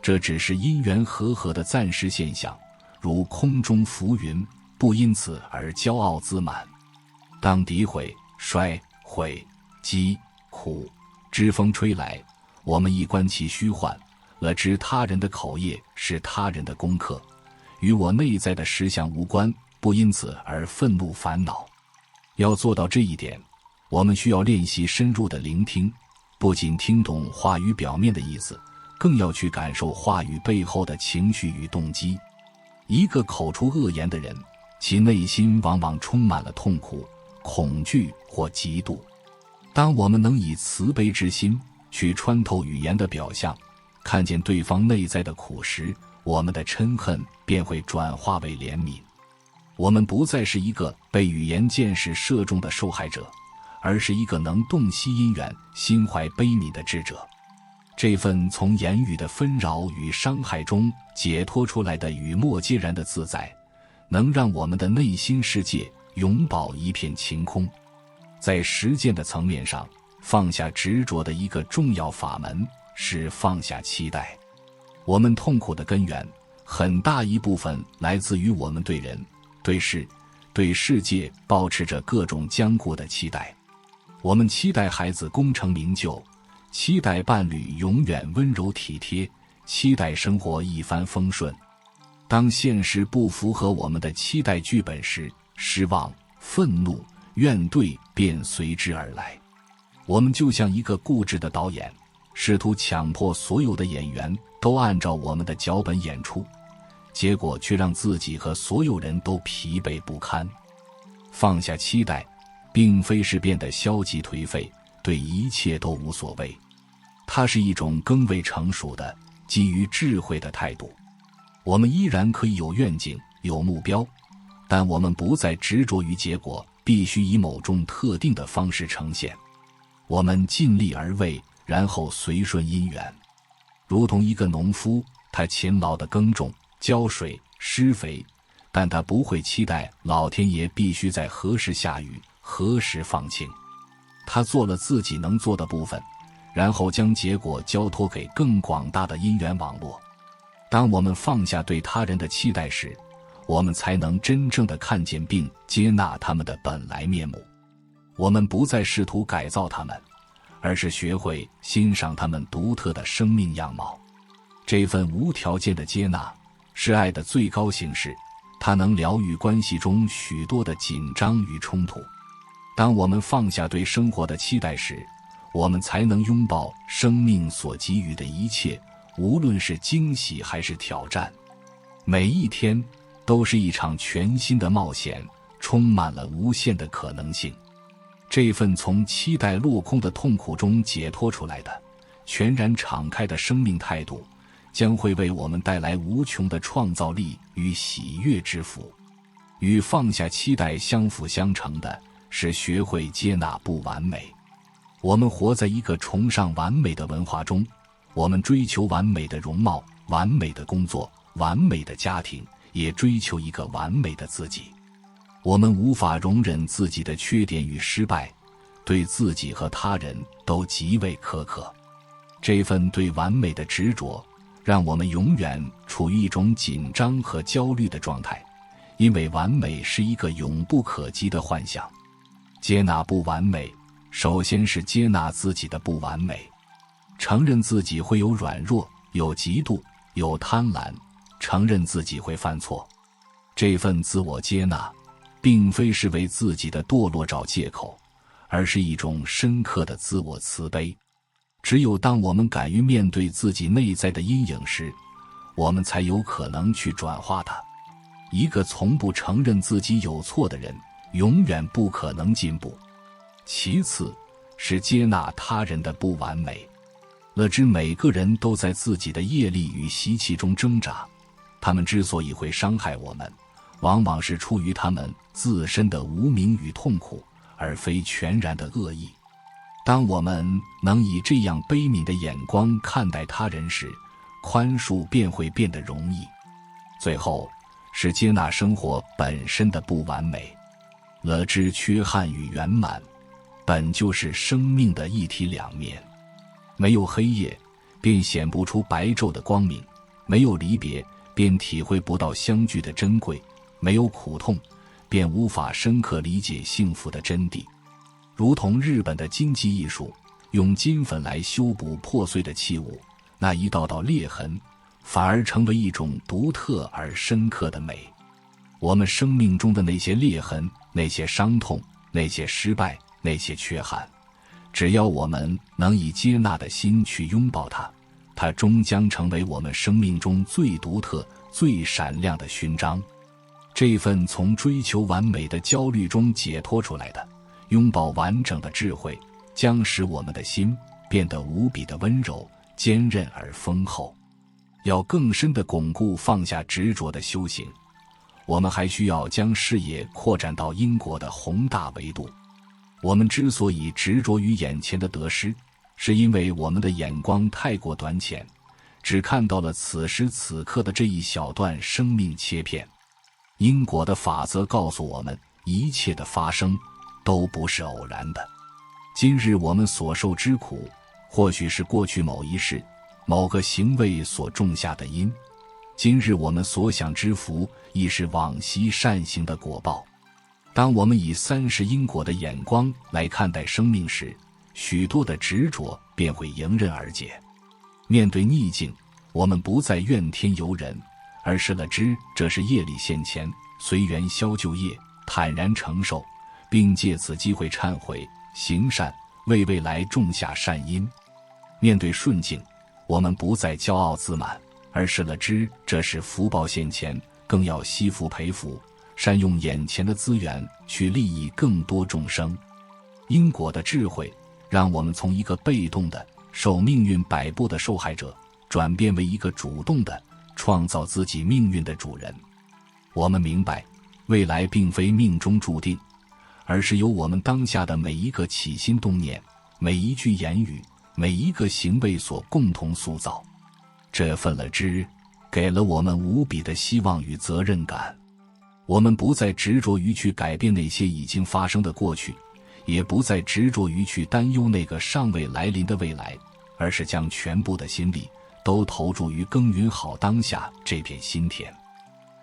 这只是因缘和合的暂时现象，如空中浮云，不因此而骄傲自满。当诋毁、衰、毁、讥、苦之风吹来，我们一观其虚幻，了知他人的口业是他人的功课，与我内在的实相无关，不因此而愤怒烦恼。要做到这一点，我们需要练习深入的聆听，不仅听懂话语表面的意思，更要去感受话语背后的情绪与动机。一个口出恶言的人，其内心往往充满了痛苦、恐惧或嫉妒。当我们能以慈悲之心去穿透语言的表象，看见对方内在的苦时，我们的嗔恨便会转化为怜悯。我们不再是一个被语言箭矢射中的受害者，而是一个能洞悉因缘、心怀悲悯的智者。这份从言语的纷扰与伤害中解脱出来的雨墨皆然的自在，能让我们的内心世界永保一片晴空。在实践的层面上，放下执着的一个重要法门是放下期待。我们痛苦的根源，很大一部分来自于我们对人、对事、对世界抱持着各种坚固的期待。我们期待孩子功成名就，期待伴侣永远温柔体贴，期待生活一帆风顺。当现实不符合我们的期待剧本时，失望、愤怒、怨怼便随之而来。我们就像一个固执的导演，试图强迫所有的演员都按照我们的脚本演出，结果却让自己和所有人都疲惫不堪。放下期待，并非是变得消极颓废，对一切都无所谓。它是一种更为成熟的、基于智慧的态度。我们依然可以有愿景、有目标，但我们不再执着于结果必须以某种特定的方式呈现。我们尽力而为，然后随顺因缘。如同一个农夫，他勤劳地耕种、浇水、施肥，但他不会期待老天爷必须在何时下雨、何时放晴。他做了自己能做的部分，然后将结果交托给更广大的因缘网络。当我们放下对他人的期待时，我们才能真正地看见并接纳他们的本来面目。我们不再试图改造他们，而是学会欣赏他们独特的生命样貌。这份无条件的接纳是爱的最高形式，它能疗愈关系中许多的紧张与冲突。当我们放下对生活的期待时，我们才能拥抱生命所给予的一切，无论是惊喜还是挑战。每一天都是一场全新的冒险，充满了无限的可能性。这份从期待落空的痛苦中解脱出来的全然敞开的生命态度，将会为我们带来无穷的创造力与喜悦之福。与放下期待相辅相成的是学会接纳不完美。我们活在一个崇尚完美的文化中，我们追求完美的容貌、完美的工作、完美的家庭，也追求一个完美的自己。我们无法容忍自己的缺点与失败，对自己和他人都极为苛刻。这份对完美的执着，让我们永远处于一种紧张和焦虑的状态，因为完美是一个永不可及的幻想。接纳不完美，首先是接纳自己的不完美，承认自己会有软弱、有嫉妒、有贪婪，承认自己会犯错。这份自我接纳并非是为自己的堕落找借口，而是一种深刻的自我慈悲。只有当我们敢于面对自己内在的阴影时，我们才有可能去转化它。一个从不承认自己有错的人，永远不可能进步。其次是接纳他人的不完美。乐知每个人都在自己的业力与习气中挣扎，他们之所以会伤害我们，往往是出于他们自身的无明与痛苦，而非全然的恶意。当我们能以这样悲悯的眼光看待他人时，宽恕便会变得容易。最后是接纳生活本身的不完美。乐知缺憾与圆满本就是生命的一体两面，没有黑夜便显不出白昼的光明，没有离别便体会不到相聚的珍贵，没有苦痛便无法深刻理解幸福的真谛。如同日本的金继艺术，用金粉来修补破碎的器物，那一道道裂痕反而成为一种独特而深刻的美。我们生命中的那些裂痕，那些伤痛，那些失败，那些缺憾，只要我们能以接纳的心去拥抱它，它终将成为我们生命中最独特、最闪亮的勋章。这份从追求完美的焦虑中解脱出来的拥抱完整的智慧，将使我们的心变得无比的温柔、坚韧而丰厚。要更深地巩固放下执着的修行，我们还需要将视野扩展到因果的宏大维度。我们之所以执着于眼前的得失，是因为我们的眼光太过短浅，只看到了此时此刻的这一小段生命切片。因果的法则告诉我们，一切的发生都不是偶然的。今日我们所受之苦，或许是过去某一世、某个行为所种下的因；今日我们所享之福，亦是往昔善行的果报。当我们以三世因果的眼光来看待生命时，许多的执着便会迎刃而解。面对逆境，我们不再怨天尤人，而是了知这是业力现前，随缘消旧业，坦然承受，并借此机会忏悔行善，为未来种下善因。面对顺境，我们不再骄傲自满，而是了知这是福报现前，更要惜福培福，善用眼前的资源去利益更多众生。因果的智慧让我们从一个被动的受命运摆布的受害者，转变为一个主动的创造自己命运的主人。我们明白，未来并非命中注定，而是由我们当下的每一个起心动念、每一句言语、每一个行为所共同塑造。这份了知，给了我们无比的希望与责任感。我们不再执着于去改变那些已经发生的过去，也不再执着于去担忧那个尚未来临的未来，而是将全部的心力都投注于耕耘好当下这片心田。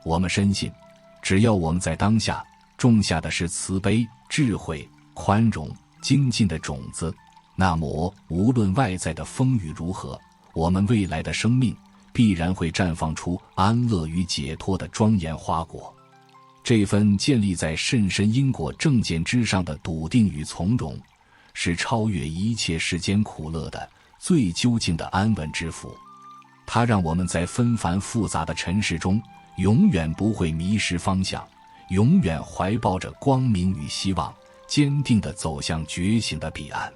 我们深信，只要我们在当下种下的是慈悲、智慧、宽容、精进的种子，那么无论外在的风雨如何，我们未来的生命必然会绽放出安乐与解脱的庄严花果。这份建立在甚深因果正见之上的笃定与从容，是超越一切世间苦乐的最究竟的安稳之福。它让我们在纷繁复杂的尘世中永远不会迷失方向，永远怀抱着光明与希望，坚定地走向觉醒的彼岸。